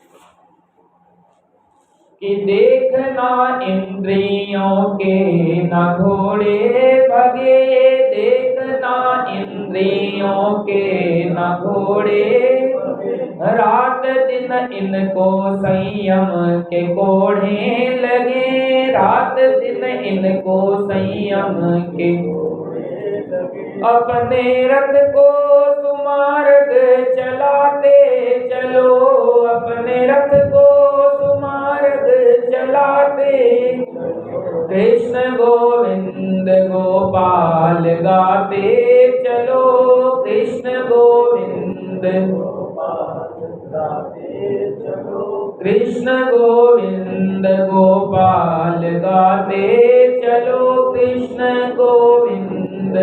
कि देखना इंद्रियों के न घोड़े भगे, देखना इंद्रियों के न घोड़े, रात दिन इनको संयम के कोढ़े लगे, रात दिन इनको संयम के। अपने रथ को सुमार्ग चलाते चलो, अपने रथ को सुमार्ग चलाते, कृष्ण गोविंद गोपाल गाते चलो, कृष्ण गोविंद कृष्ण गोविंद गोपाल गाते चलो, कृष्ण गोविंद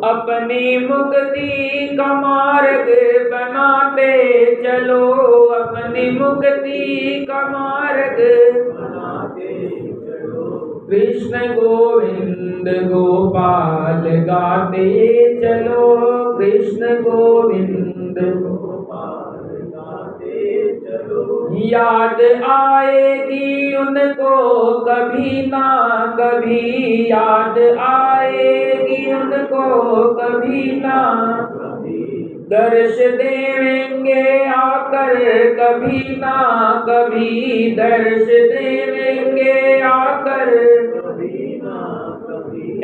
अपनी मुक्ति का मार्ग बनाते चलो, अपनी मुक्ति का मार्ग कृष्ण गोविंद गोपाल गाते चलो, कृष्ण गोविंद याद आएगी उनको कभी ना कभी, याद आएगी उनको कभी ना, दर्श देंगे आकर कभी ना कभी, दर्श देंगे आकर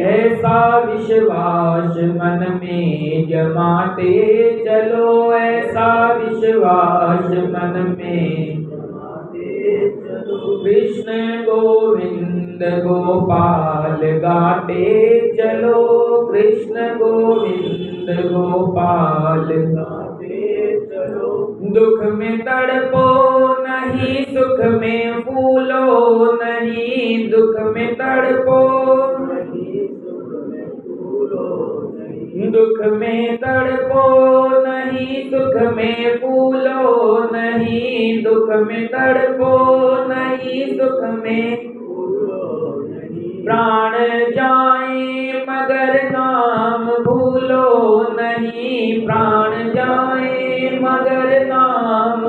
ऐसा विश्वास मन में जमाते चलो, ऐसा विश्वास मन में कृष्ण गोविंद गोपाल गाते चलो, कृष्ण गोविंद गोपाल गाते चलो। दुख में तड़पो नहीं, सुख में फूलो नहीं, दुख में तड़पो दुख में तड़पो नहीं, सुख में फूलो नहीं, दुख में तड़पो नहीं, सुख में प्राण जाए मगर नाम भूलो नहीं, प्राण जाए मगर नाम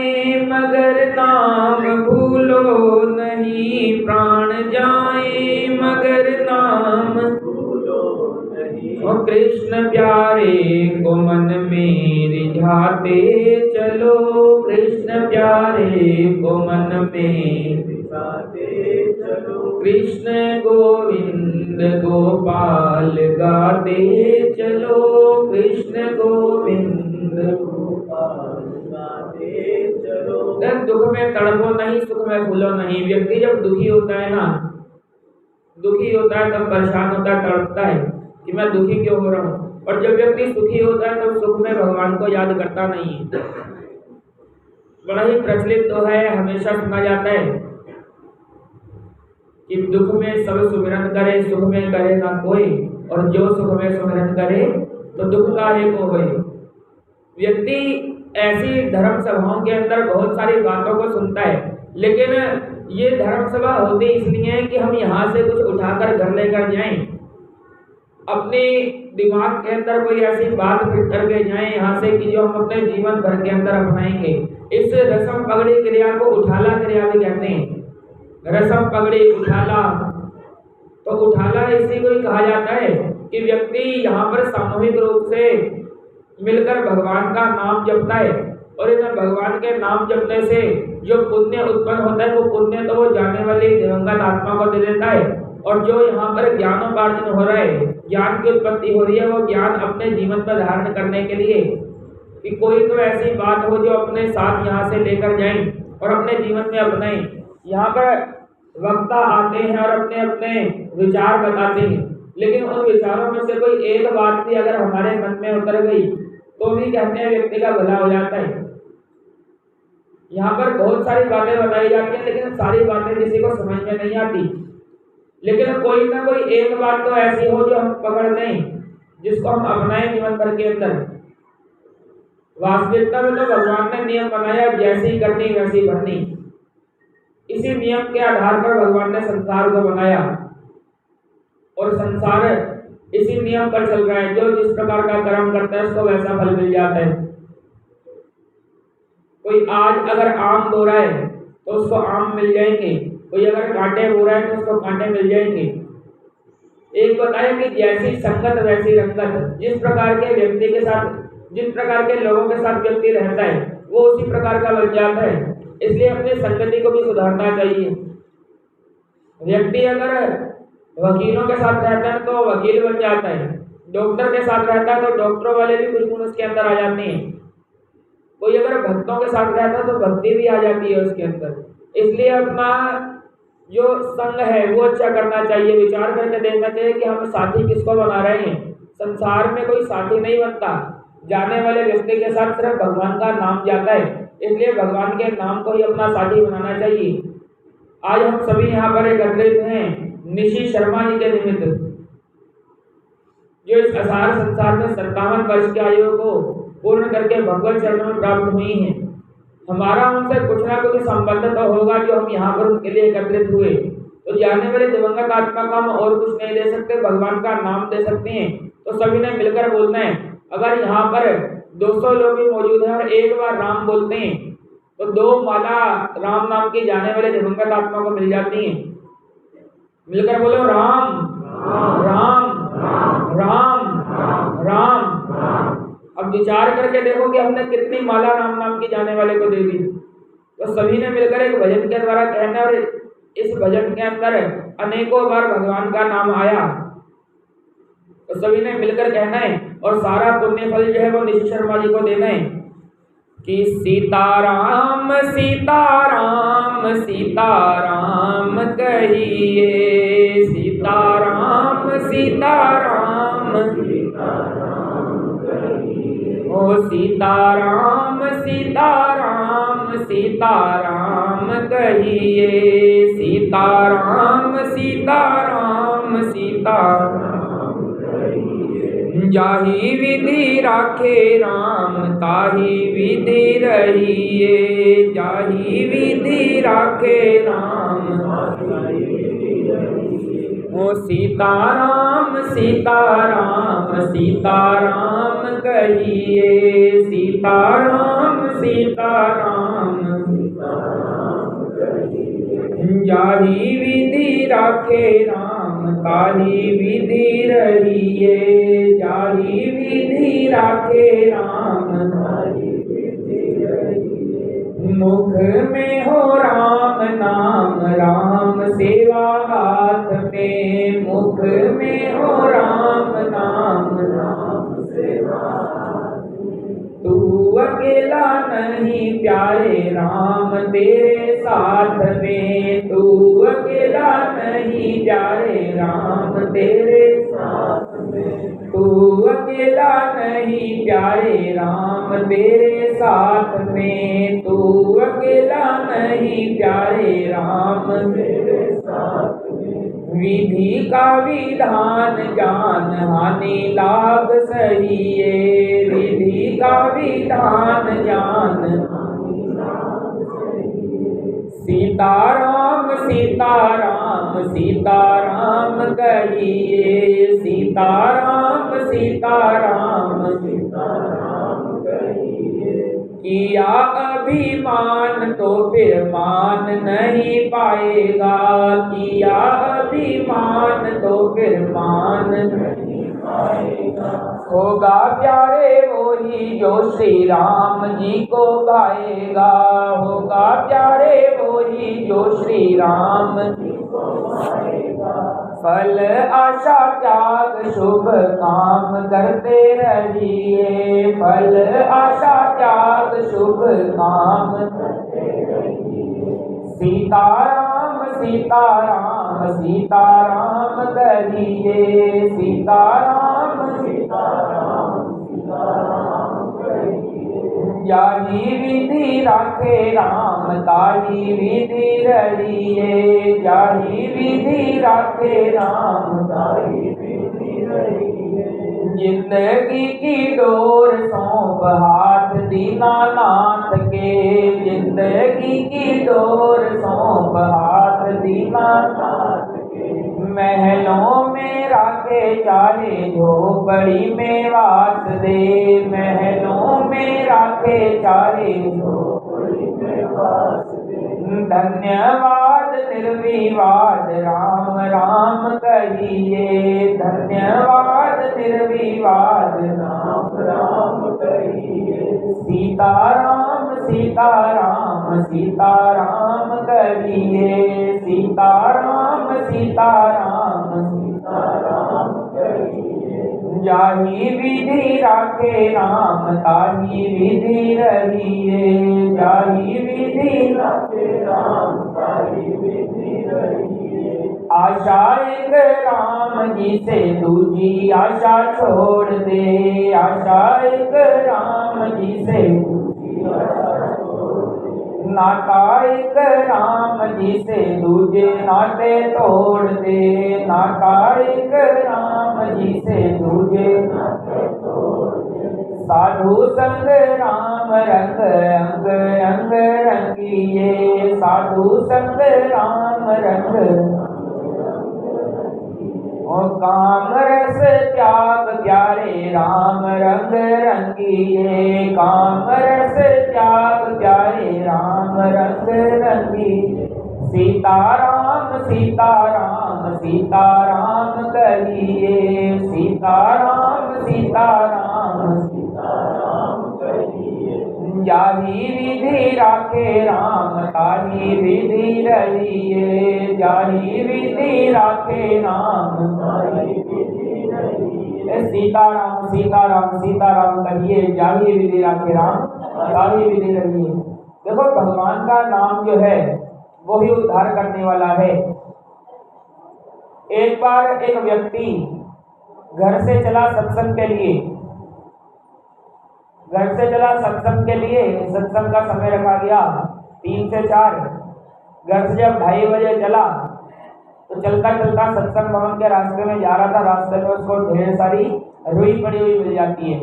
जाए मगर नाम भूलो नहीं, प्राण जाए मगर नाम भूलो नहीं। ओ कृष्ण प्यारे को मन में रिझाते चलो, कृष्ण प्यारे को मन में रिझाते चलो। कृष्ण गोविंद गोपाल गाते चलो, कृष्ण गोविंद गोपाल गाते चलो। दुख में तड़पो नहीं, सुख में भूलो नहीं। व्यक्ति जब दुखी होता है ना, दुखी होता है तब परेशान होता है, तड़पता है कि मैं दुखी क्यों हो रहा हूँ। और जब व्यक्ति सुखी होता है तब सुख में भगवान को याद करता नहीं है। बड़ा ही प्रचलित तो है, हमेशा सुना जाता है कि दुख में सब सुमिरन करे, सुख में करे ना कोई, और जो सुख में सुमिरन करे तो दुख काहे को होए। व्यक्ति ऐसी धर्म सभाओं के अंदर बहुत सारी बातों को सुनता है, लेकिन ये धर्म सभा होती इसलिए है कि हम यहाँ से कुछ उठाकर घर लेकर जाएं, अपने दिमाग के अंदर कोई ऐसी बात फिट करके जाएं यहाँ से कि जो हम अपने जीवन भर के अंदर अपनाएंगे। इस रसम पगड़ी क्रिया को उठाला क्रिया भी कहते हैं। रसम पगड़ी उठाला, तो उठाला इसी को ही कहा जाता है कि व्यक्ति यहाँ पर सामूहिक रूप से मिलकर भगवान का नाम जपता है, और इन भगवान के नाम जपने से जो पुण्य उत्पन्न होता है वो पुण्य तो वो जाने वाली दिवंगत आत्मा को दे देता है, और जो यहाँ पर ज्ञानोपार्जन हो रहा है, ज्ञान की उत्पत्ति हो रही है, वो ज्ञान अपने जीवन पर धारण करने के लिए कि कोई तो ऐसी बात हो जो अपने साथ यहाँ से लेकर जाएं और अपने जीवन में अपनाएं। यहाँ पर वक्ता आते हैं और अपने अपने विचार बताते हैं, लेकिन उन विचारों में से कोई एक बात भी अगर हमारे मन में उतर गई तो भी कहते हैं व्यक्ति का भला हो जाता है। यहाँ पर बहुत सारी बातें बताई जाती हैं, लेकिन सारी बातें किसी को समझ में नहीं आती, लेकिन कोई ना कोई एक बात तो ऐसी हो जो हम पकड़ लें, जिसको हम अपनाएं जीवन भर के अंदर। वास्तविकता में तो भगवान ने नियम बनाया, जैसी करनी वैसी भरनी। इसी नियम के आधार पर भगवान ने संसार को बनाया, और संसार इसी नियम पर चल रहा है। जो जिस प्रकार का कर्म करता है उसको वैसा फल मिल जाता है। कोई आज अगर आम बो रहा है तो उसको आम मिल जाएंगे, कोई अगर कांटे बो रहा है तो उसको कांटे मिल जाएंगे। एक बताया कि जैसी संगत वैसी रंगत। जिस प्रकार के व्यक्ति के साथ, जिस प्रकार के लोगों के साथ व्यक्ति रहता है वो उसी प्रकार का बन जाता है। इसलिए अपनी संगति को भी सुधारना चाहिए। व्यक्ति अगर वकीलों के साथ रहता है तो वकील बन जाता है, डॉक्टर के साथ रहता है तो डॉक्टरों वाले भी कुछ गुण उसके अंदर आ जाते हैं। कोई अगर भक्तों के साथ रहता है तो भक्ति भी आ जाती है उसके अंदर। इसलिए अपना जो संग है वो अच्छा करना चाहिए, विचार करके देखना चाहिए कि हम साथी किसको बना रहे हैं। संसार में कोई साथी नहीं बनता, जाने वाले व्यक्ति के साथ सिर्फ भगवान का नाम जाता है, इसलिए भगवान के नाम को ही अपना साथी बनाना चाहिए। आज हम सभी यहाँ पर एकत्रित हैं निशि शर्मा जी के निमित्त, जो इस असार संसार में 57 वर्ष की आयु को पूर्ण करके भगवत चरणों में प्राप्त हुई हैं। हमारा उनसे कुछ ना कुछ संबंध तो होगा जो हम यहाँ पर उनके लिए एकत्रित हुए। तो जाने वाले दिवंगत आत्मा को हम और कुछ नहीं दे सकते, भगवान का नाम दे सकते हैं। तो सभी ने मिलकर बोलना है। अगर यहाँ पर 200 लोग भी मौजूद हैं और एक बार राम बोलते हैं तो 2 माला राम नाम की जाने वाले दिवंगत आत्मा को मिल जाती हैं। मिलकर बोलो राम राम राम राम राम। अब विचार करके देखो कि हमने कितनी माला राम नाम की जाने वाले को दे दी। तो सभी ने मिलकर एक भजन के द्वारा कहना, और इस भजन के अंदर अनेकों बार भगवान का नाम आया। तो सभी ने मिलकर कहना है, और सारा पुण्य फल जो है वो निशि शर्मा जी को देना है कि सीताराम सीताराम सीताराम कहिए, सीताराम सीताराम ओ सीताराम सीताराम सीताराम कहिए, सीताराम सीताराम सीताराम जाहि विधि राखे राम ताहि विधि रहिए, जाहि विधि राखे राम ओ सीताराम सीताराम सीताराम कहिए, सीताराम सीताराम जाही विधि राखे राम ताही विधि रहिए जाही विधि राखे राम मुख में हो राम नाम राम सेवा हाथ में मुख में हो राम नाम राम सेवा तू अकेला नहीं प्यारे राम तेरे साथ में तू अकेला नहीं प्यारे राम तेरे साथ में तू अकेला नहीं प्यारे राम तेरे साथ में तू अकेला नहीं प्यारे राम तेरे साथ में विधि का विधान जान हानि लाभ सहिए विधि का विधान जान सीताराम सीताराम सीताराम कहिए सीताराम सीताराम सीताराम कहिए किया अभिमान तो फिर मान नहीं पाएगा किया अभिमान तो फिर मान नहीं पाएगा होगा प्यारे वही जो श्री राम जी को गाएगा होगा प्यारे वही जो श्री राम जी को गाएगा फल आशा त्याग शुभ काम करते रहिए फल आशा त्याग शुभ काम करते रहिए सीताराम सीताराम सीताराम कहिए सीताराम सीताराम सीताराम कहिए जाही विधि राखे राम ताही विधि रहिए जाही विधि राखे राम ताही विधि रहिए जिंदगी की डोर सौंप हाथ दीनानाथ के जिंदगी की डोर सौंप हाथ दीनानाथ के महलों में राखे चाहे झोपड़ी में वास दे महलों में राखे चाहे झोपड़ी में वास दे धन्यवाद निर्विवाद राम राम कहिए धन्यवाद निर्विवाद राम राम कहिए सीताराम सीताराम सीताराम कहिए सीताराम सीताराम सीताराम कहिए जाही विधि राखे राम ताही विधि रहिए जाही विधि राखे राम ताही विधि रहिए आशा एक राम जी से दूजी आशा छोड़ दे आशा एक राम जी से दूजी आशा छोड़ दे नाता एक राम जी से दूजे नाते तोड़ दे नाता एक राम जी से दूजे नाते तोड़ दे साधु संग राम रंग अंग अंग रंगिए साधु संग राम रंग और काम रस त्याग प्यारे राम रंग रंगिए काम रस त्याग प्यारे राम रंग रंगिए सीताराम सीताराम सीताराम कहिए सीताराम सीताराम सीताराम कहिए जाही विधि राखे राम ताही विधि रहिए जाही विधि राखे राम ताही विधि रहिए सीताराम सीताराम सीताराम कहिए जाही विधि राखे राम ताही विधि रहिए। देखो भगवान का नाम जो है वो ही उद्धार करने वाला है। एक बार एक व्यक्ति घर से चला सत्संग के लिए घर से चला सत्संग के लिए सत्संग का समय रखा गया 3 से 4। घर से जब 2:30 बजे चला तो चलता चलता सत्संग भवन के रास्ते में जा रहा था। रास्ते में उसको ढेर सारी रुई पड़ी हुई मिल जाती है।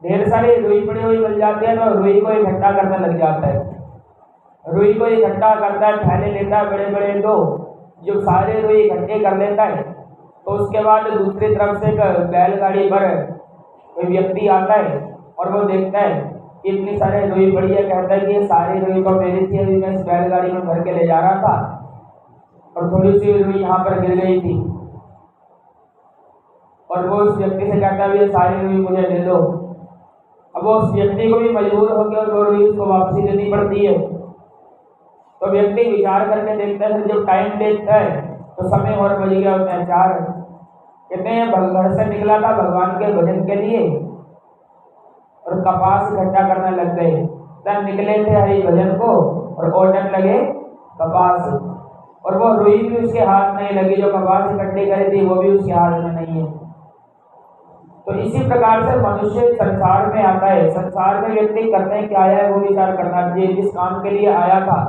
ढेर सारी रुई पड़ी हुई मिल जाती है तो रुई को इकट्ठा करने लग जाता है। रुई को इकट्ठा करता है, थैले लेता है बड़े बड़े दो, जो सारे रुई इकट्ठे कर लेता है। तो उसके बाद दूसरी तरफ से एक बैलगाड़ी पर कोई व्यक्ति आता है और वो देखता है इतनी सारे रुई पड़ी है, कहता है कि ये सारी रुई तो मेरी थी, अभी मैं इस बैलगाड़ी में भर के ले जा रहा था और थोड़ी सी रुई यहाँ पर गिर गई थी। और वो उस व्यक्ति से कहता है ये सारी रुई मुझे दे दो। अब वो उस व्यक्ति को भी मजबूर होकर वो रुई उसको वापसी देनी पड़ती है। तो व्यक्ति विचार करके देखता है, जब टाइम देखता है तो समय और बज गया होता है 4। कहते हैं घर से निकला था भगवान के भजन के लिए और कपास इकट्ठा करने लग गए। तब निकले थे हरि भजन को और ओटन लगे कपास, और वो रुई भी उसके हाथ नहीं लगी, जो कपास इकट्ठी करी थी वो भी उसके हाथ में नहीं है। तो इसी प्रकार से मनुष्य संसार में आता है, संसार में व्यक्ति करने क्या आया है वो विचार करना चाहिए। जिस काम के लिए आया था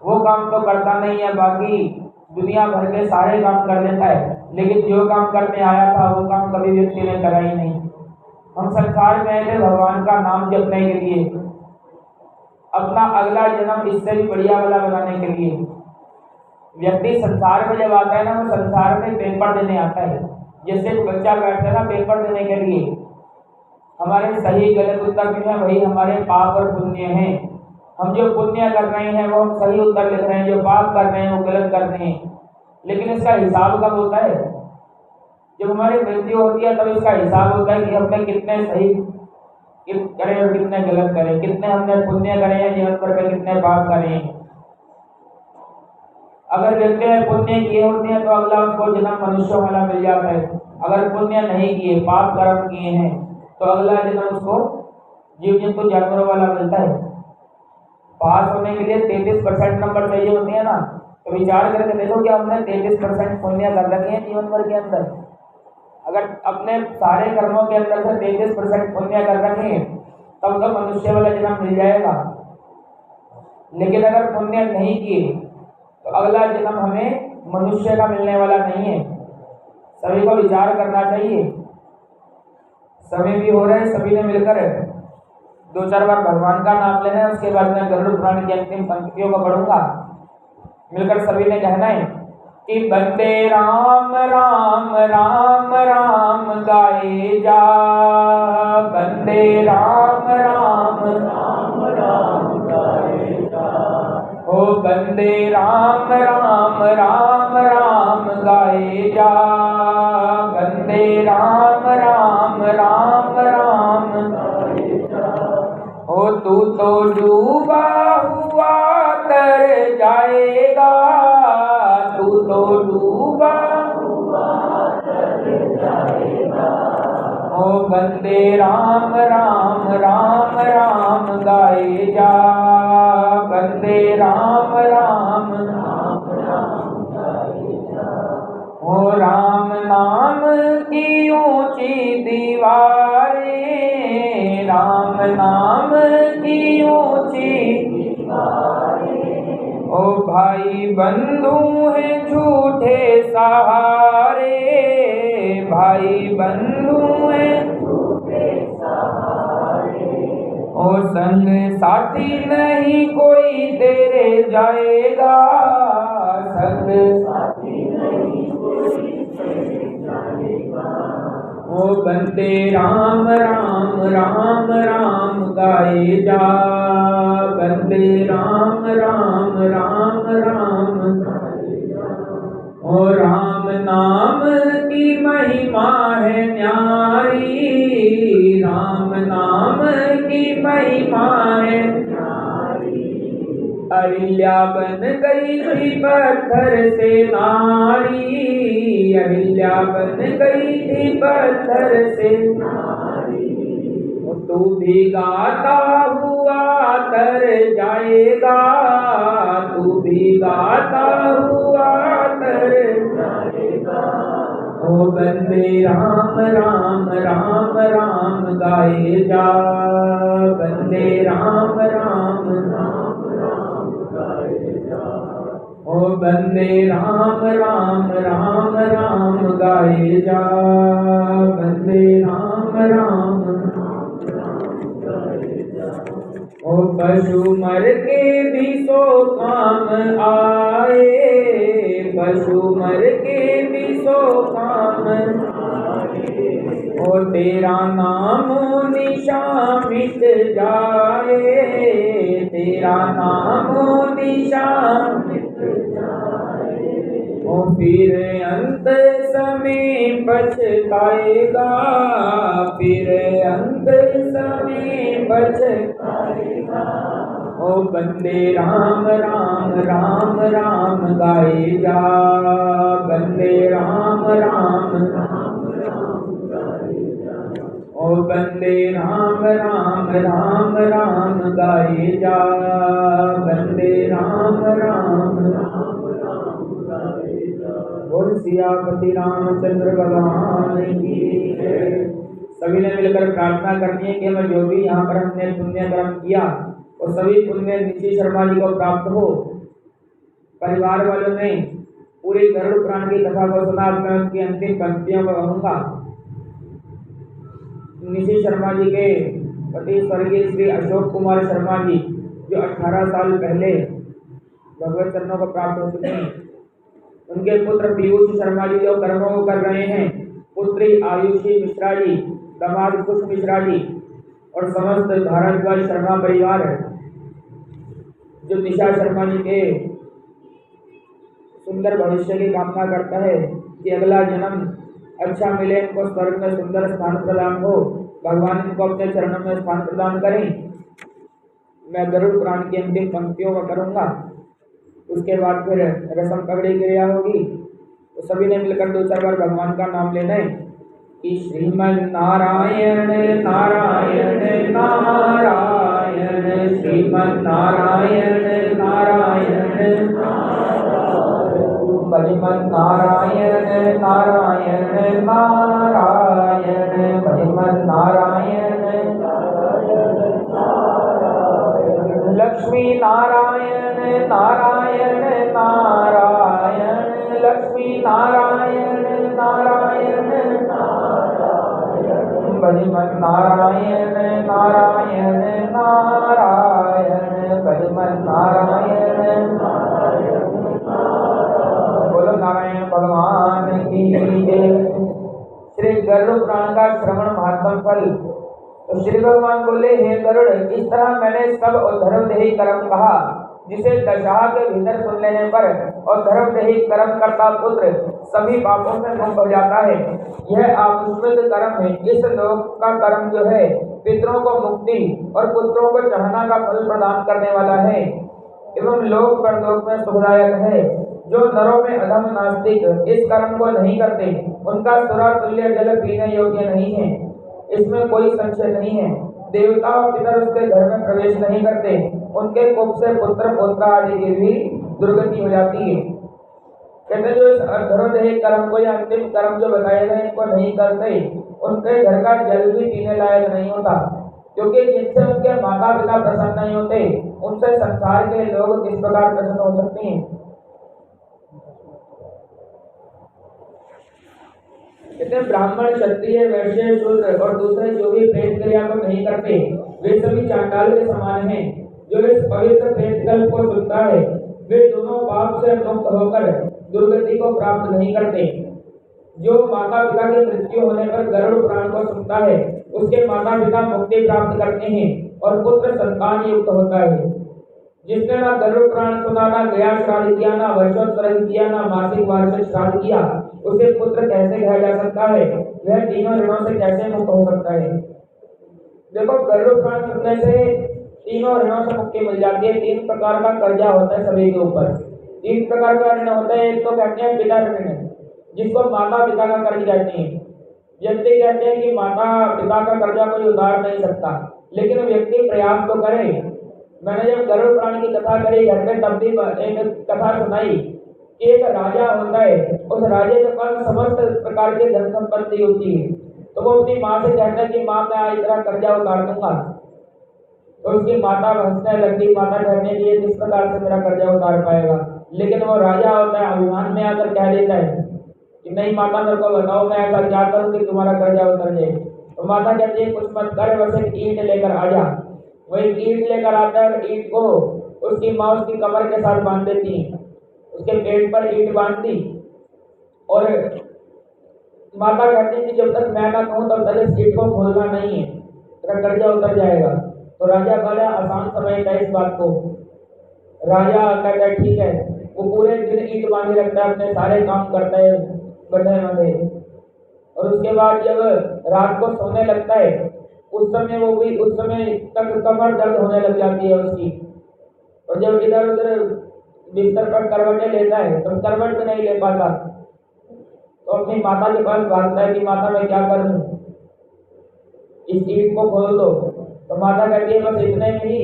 वो काम तो करता नहीं है, बाकी दुनिया भर के सारे काम कर लेता है, लेकिन जो काम करने आया था वो काम कभी व्यक्ति ने करा ही नहीं। हम संसार में आए थे भगवान का नाम जपने के लिए, अपना अगला जन्म इससे भी बढ़िया वाला बनाने के लिए। व्यक्ति संसार में जब आता है ना, वो संसार में पेपर देने आता है। जैसे बच्चा बैठता है ना पेपर देने के लिए, हमारे सही गलत उत्तर भी है, वही हमारे पाप और पुण्य हैं। हम जो पुण्य कर रहे हैं वो हम सही उत्तर लिख रहे हैं, जो पाप कर रहे हैं वो गलत कर रहे हैं। लेकिन इसका हिसाब कब होता है? जब हमारी मृत्यु होती है तब इसका हिसाब होता है कि हमने कितने सही करें और कितने गलत करें, कितने हमने पुण्य करे हैं जीवन भर में, कितने पाप करे हैं। अगर व्यक्ति ने पुण्य किए होते हैं तो अगला उसको जन्म मनुष्यों वाला मिल जाता है। अगर पुण्य नहीं किए, पाप कर्म किए हैं, तो अगला जन्म उसको जीव जंतु जानवरों वाला मिलता है। पास होने के लिए 33% नंबर चाहिए होते हैं ना, तो विचार करके देखो कि हमने 33% पुण्य कर रखे हैं जीवन भर के अंदर। अगर अपने सारे कर्मों के अंदर से 33% पुण्य कर रखे हैं तब तो मनुष्य वाला जन्म मिल जाएगा। लेकिन अगर पुण्य नहीं किए तो अगला जन्म हमें मनुष्य का मिलने वाला नहीं है। सभी को विचार करना चाहिए। समय भी हो रहा है, सभी ने मिलकर 2-4 बार भगवान का नाम लेना है, उसके बाद मैं गरुड़ पुराण की अंतिम पंक्तियों को पढ़ूंगा। मिलकर सभी ने कहना है कि बंदे राम राम राम राम गाए जा, बंदे राम राम राम राम गाए जा, ओ बंदे राम राम राम राम गाए जा, बंदे राम राम राम राम गाए जा। ओ तू तो डूबा हुआ तर जाएगा, तू तो डूबा हुआ तर जाएगा, ओ बंदे राम राम राम राम गाए जा, बंदे राम राम राम राम गाए जा। ओ राम नाम की ऊंची दीवारें, राम नाम की ऊंची दीवारें, ओ भाई बंधु हैं झूठे सहारे, भाई बंधु हैं झूठे सहारे, ओ संग साथी नहीं कोई तेरे जाएगा, संग साथी नहीं कोई तेरे जाएगा, ओ बंदे राम राम राम राम गाए जा, बंदे राम राम राम राम गाए जा। ओ राम नाम की महिमा है न्यारी, राम नाम की महिमा है न्यारी, अहिल्या बन गई थी पत्थर से नारी, अहिल्या बन गई थी पत्थर से नारी, तू भी गाता हुआ तर जाएगा, तू भी गाता हुआ तर जाएगा, ओ बंदे राम राम राम राम गाए जा, बंदे राम राम राम राम गाए जा, ओ बंदे राम राम राम राम गाए जा, बंदे राम राम ओ पशु मर के भी सो काम आए, पशु मर के भी सो काम आए, ओ तेरा नाम निशान मिट जाए, तेरा नाम निशान ओ फिर अंत समय पछताएगा, फिर अंत समय पछताएगा। ओ बंदे राम राम राम राम गाए जा, बंदे राम राम ओ बंदे राम राम राम राम गाए जा, बंदे राम राम बोल सियापति रामचंद्र भगवान की जय। सभी ने मिलकर प्रार्थना करनी है कि हमें जो भी यहाँ पर हमने पुण्य कर्म किया और सभी पुण्य निशि शर्मा जी को प्राप्त हो। परिवार वालों ने पूरी गरुड़ पुराण की कथा को सुना। मैं उनकी अंतिम पंक्तियों को कहूँगा। निशि शर्मा जी के पति स्वर्गीय श्री अशोक कुमार शर्मा जी, जो 18 साल पहले भगवत चरणों को प्राप्त हो चुके हैं, उनके पुत्र पीयूष शर्मा जी जो कर्मों को कर रहे हैं, पुत्री आयुषी मिश्रा जी, दामाद कुश मिश्रा जी और समस्त भारद्वाज शर्मा परिवार जो निशा शर्मा जी के सुंदर भविष्य की कामना करता है कि अगला जन्म अच्छा मिले, इनको स्वर्ग में सुंदर स्थान प्रदान हो, भगवान इनको अपने चरणों में स्थान प्रदान करें। मैं गरुड़ पुराण की अंतिम पंक्तियों का करूंगा, उसके बाद फिर रसम पगड़ी क्रिया होगी। तो सभी ने मिलकर 2-4 बार भगवान का नाम लेना है कि श्रीमन नारायण नारायण नारायण, श्रीमन नारायण नारायण भजमन नारायण नारायण नारायण, भजमन नारायण लक्ष्मी नारायण नारायण नारायण, लक्ष्मी नारायण नारायण भजमन नारायण नारायण नारायण, भजमन नारायण बोलो नारायण भगवान की जय। श्री गरुड़ पुराण का श्रवण महात्म फल। तो श्री भगवान बोले, हे गरुड़, इस तरह मैंने सब धर्मदेही कर्म कहा, जिसे दशा के भीतर सुन लेने पर और धर्मदेही कर्म करता पुत्र सभी पापों से मुक्त हो जाता है। यह आपुष्पित कर्म है। इस लोक का कर्म जो है पितरों को मुक्ति और पुत्रों को चढ़ाना का फल प्रदान करने वाला है एवं लोक परलोक में सुखदायक है। जो नरों में अधम नास्तिक इस कर्म को नहीं करते, उनका सुरा तुल्य जल पीने योग्य नहीं है, इसमें कोई संशय नहीं है। देवता और पितर उसके घर में प्रवेश नहीं करते, उनके कुप से पुत्र पौत्र आदि की भी दुर्गति हो जाती है। कहते जो इस धर्मदेही कर्म को या अंतिम कर्म जो बताए गए इनको नहीं करते, उनके घर का जल भी पीने लायक नहीं होता, क्योंकि जिनसे उनके माता पिता प्रसन्न नहीं होते, उनसे संसार के लोग किस प्रकार प्रसन्न हो सकते हैं। कहते ब्राह्मण क्षत्रिय वैश्य शूद्र और दूसरे जो भी प्रेत क्रिया को नहीं करते, वे सभी चांडाल के समान हैं। जो इस पवित्र प्रेत कल्प को सुनता है, वे दोनों पाप से मुक्त होकर दुर्गति को प्राप्त नहीं करते। जो माता पिता की मृत्यु होने पर गरुड़ पुराण को सुनता है, उसके माता पिता मुक्ति प्राप्त करते हैं और पुत्र संतान युक्त होता है। जिसने ना गरुड़ पुराण सुना, ना गया श्राद्ध किया, ना वर्षोत्सर्ग किया, ना मासिक वार्षिक श्राद्ध किया, उसे पुत्र कैसे कहा जा सकता है? वह तीनों ऋणों से कैसे मुक्त हो सकता है? देखो, गरुड़ पुराण सुनने से तीनों ऋणों से मुक्ति मिल जाती है। 3 प्रकार का कर्जा होता है सभी के ऊपर। 3 प्रकार का ऋण होता है। एक तो कहते हैं पिता ऋण, जिसको माता पिता का कर्ज कहते हैं। व्यक्ति कहते हैं कि माता पिता का कर्जा कोई उतार नहीं सकता, लेकिन व्यक्ति प्रयास तो करे। मैंने जब गरुड़ पुराण की कथा करी घर में, तब भी एक कथा सुनाई कि एक राजा होता है, उस राजे के पास समस्त प्रकार के धन संपत्ति होती है। तो वो अपनी माँ से कहता है कि माँ मैं आज तेरा कर्जा उतार दूंगा। तो उसकी माता हंसने लगती। माता कहने की किस प्रकार से मेरा कर्जा उतार पाएगा? लेकिन वो राजा होता है, अभिमान में आकर कह देता है कि नहीं माता, मेरे को बताओ मैं ऐसा क्या करूं कि तुम्हारा कर्जा उतर जाए। तो माता कहती है कुछ मत कर, बस एक ईंट लेकर आ जा। वही ईंट लेकर आता है और ईंट को उसकी माँ उसकी कमर के साथ बांध देती है। उसके पेट पर ईंट बांध दी और माता कहती है कि जब तक मैं ना कहूँ तब तक इस गेट को खोलना नहीं है, तेरा कर्जा उतर जाएगा। तो राजा बड़ा आसान समझता है इस बात को। राजा कहता है ठीक है। वो पूरे दिन ईंट बांधे रखता है, अपने सारे काम करता है गड्ढे बंधे, और उसके बाद जब रात को सोने लगता है उस समय तक कमर दर्द होने लग जाती है उसकी, और जब इधर उधर बिस्तर पर करवटें लेता है तो करवट भी नहीं ले पाता, तो अपनी माता के पास भागता है कि माता मैं क्या करूं, इस ईंट को खोल दो। तो माता कहती है बस इतने में ही।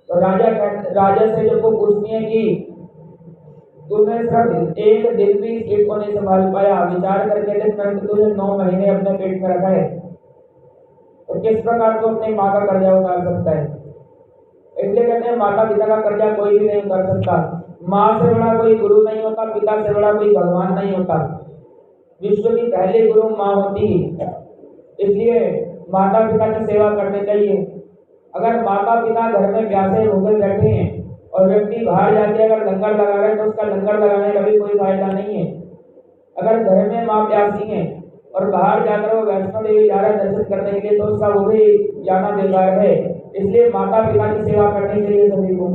तो राजा से जब वो पूछती है कि तूने सिर्फ एक दिन भी इस ईंट को नहीं संभाल पाया, विचार करके देख, मैंने तो तुझे 9 महीने अपने पेट में रखा है, तो किस प्रकार तू अपनी माँ का कर्जा उतार सकता है। इसलिए कहते हैं माता पिता का कर्जा कोई भी नहीं उतार सकता। माँ से बड़ा कोई गुरु नहीं होता, पिता से बड़ा कोई भगवान नहीं होता। विश्व की पहली गुरु माँ होती है, इसलिए माता पिता की सेवा करनी चाहिए। अगर माता पिता घर में प्यासे भूखे बैठे हैं और व्यक्ति बाहर जाके अगर लंगर लगा रहे हैं तो उसका लंगर लगाने का भी कोई फायदा नहीं है। अगर घर में माँ प्यासी है और बाहर जाकर वो वैष्णो देवी जा रहा है दर्शन करने के लिए, तो उसका वो भी जाना बेकार है। इसलिए माता पिता की सेवा करनी चाहिए सभी को।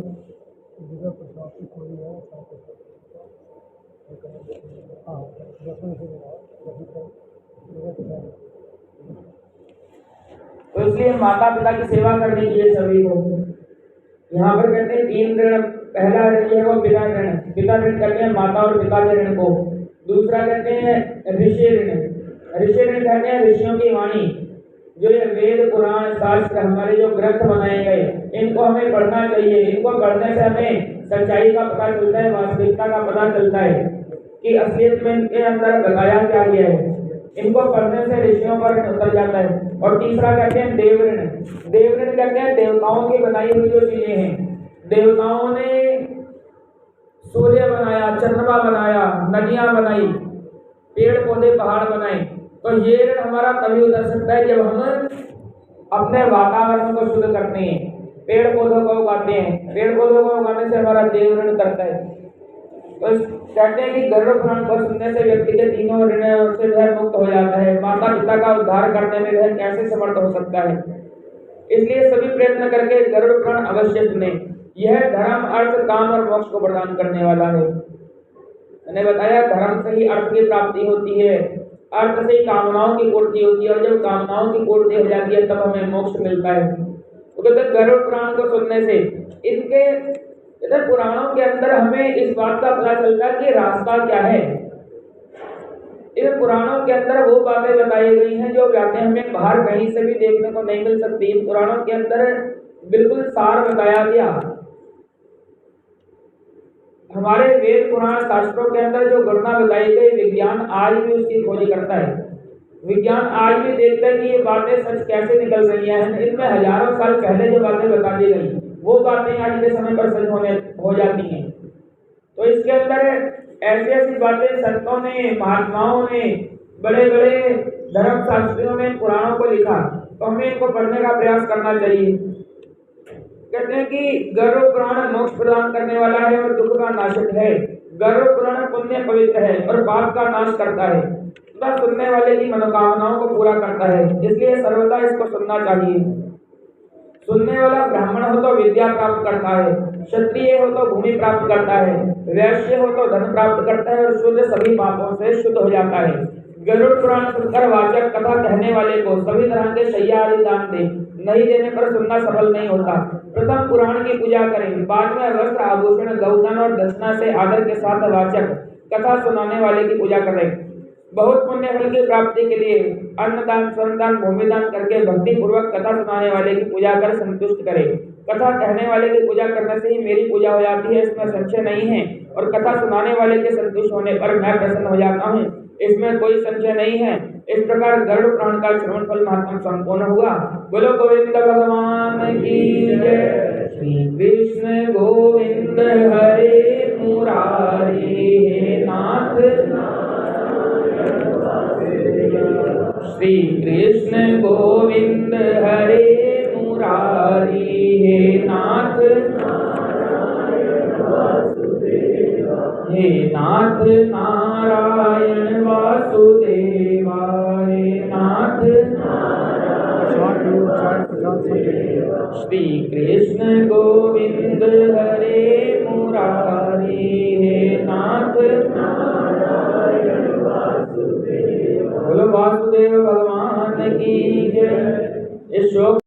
तो इसलिए माता पिता की सेवा करनी चाहिए सभी को। यहाँ पर कहते हैं 3 ऋण। पहला ऋण है वो पिता ऋण। पिता ऋण कहते हैं माता और पिता के ऋण को। दूसरा कहते हैं ऋषि ऋण। ऋषि ऋण कहते हैं ऋषियों की वाणी, जो ये वेद पुराण शास्त्र हमारे जो ग्रंथ बनाए गए, इनको हमें पढ़ना चाहिए। इनको पढ़ने से हमें सच्चाई का पता चलता है, वास्तविकता का पता चलता है कि असलियत में इनके अंदर बताया क्या गया है। इनको पढ़ने से ऋषियों पर उतर जाता है। और तीसरा कहते हैं देव ऋण। देव ऋण कहते हैं देवताओं की बनाई हुई जो चीजें हैं। देवताओं ने सूर्य बनाया, चंद्रमा बनाया, नदियां बनाई, पेड़ पौधे पहाड़ बनाए, तो ये ऋण हमारा तभी उतर सकता है जब हम अपने वातावरण को शुद्ध करते हैं, पेड़ पौधों को उगाते हैं। पेड़ पौधों को उगाने से हमारा देव ऋण करता है। तो कहते हैं कि गरुड़ पुराण को सुनने से व्यक्ति के तीनों ऋणों से वह मुक्त हो जाता है। माता पिता का उद्धार करने में वह कैसे समर्थ हो सकता है। इसलिए सभी प्रयत्न करके गरुड़ पुराण अवश्य सुने। यह धर्म, अर्थ, काम और मोक्ष को प्रदान करने वाला है। मैंने बताया धर्म से ही अर्थ की प्राप्ति होती है, अर्थ से ही कामनाओं की पूर्ति होती है, और जब कामनाओं की पूर्ति हो जाती है तब हमें मोक्ष मिलता है। तो कहते गरुड़ पुराण को सुनने से इनके इधर पुराणों के अंदर हमें इस बात का पता चलता है कि रास्ता क्या है। इन पुराणों के अंदर वो बातें बताई गई हैं जो बातें हमें बाहर कहीं से भी देखने को नहीं मिल सकती। इन पुराणों के अंदर बिल्कुल सार बताया गया। हमारे वेद पुराण शास्त्रों के अंदर जो घटना बताई गई, विज्ञान आज भी उसकी खोज करता है। विज्ञान आज भी देखता है कि ये बातें सच कैसे निकल रही हैं। इनमें हजारों साल पहले जो बातें बता दी गई वो बातें आज के समय पर सच हो जाती हैं। तो इसके अंदर ऐसी ऐसी बातें संतों ने, महात्माओं ने, बड़े बड़े धर्मशास्त्रियों ने पुराणों को लिखा, तो हमें इनको पढ़ने का प्रयास करना चाहिए। कहते हैं कि गरुड़ पुराण मोक्ष प्रदान करने वाला है और दुख का नाशक है। गरुड़ पुराण पुण्य पवित्र है और पाप का नाश करता है तथा सुनने वाले की मनोकामनाओं को पूरा करता है। इसलिए सर्वदा इसको सुनना चाहिए। सुनने वाला ब्राह्मण हो तो विद्या प्राप्त करता है, क्षत्रिय हो तो भूमि प्राप्त करता है, वैश्य हो तो धन प्राप्त करता है और शुद्ध सभी पापों से शुद्ध हो जाता है। गरुड़ पुराण सुनकर वाचक कथा कहने वाले को सभी तरह के शैया आदि दान दे, नहीं देने पर सुनना सफल नहीं होता। प्रथम पुराण की पूजा करें, बाद में वस्त्र, आभूषण, गौधन और दक्षिणा से आदर के साथ वाचक कथा सुनाने वाले की पूजा करें। बहुत पुण्य फल की प्राप्ति के लिए अन्नदान, स्वर्णदान, भूमिदान करके भक्ति पूर्वक कथा सुनाने वाले की पूजा कर संतुष्ट करे। कथा कहने वाले की पूजा करने से ही मेरी पूजा हो जाती है, इसमें संशय नहीं है। और कथा सुनाने वाले के संतुष्ट होने पर मैं प्रसन्न हो जाता हूँ, इसमें कोई संशय नहीं है। इस प्रकार गरुड़ पुराण का श्रवण फल महात्मा संपूर्ण हुआ। बोलो गोविंद भगवान की जय। श्री कृष्ण गोविंद हरे मुरारी, हे नाथ श्री कृष्ण गोविंद हरे मुरारी, हे नाथ हे नाथ नारायण वासुदेवा, हे नाथ श्री कृष्ण गोविंद हरे मुरारी, हे नाथ बोलो वासुदेव भगवान की जय। इस श्लोक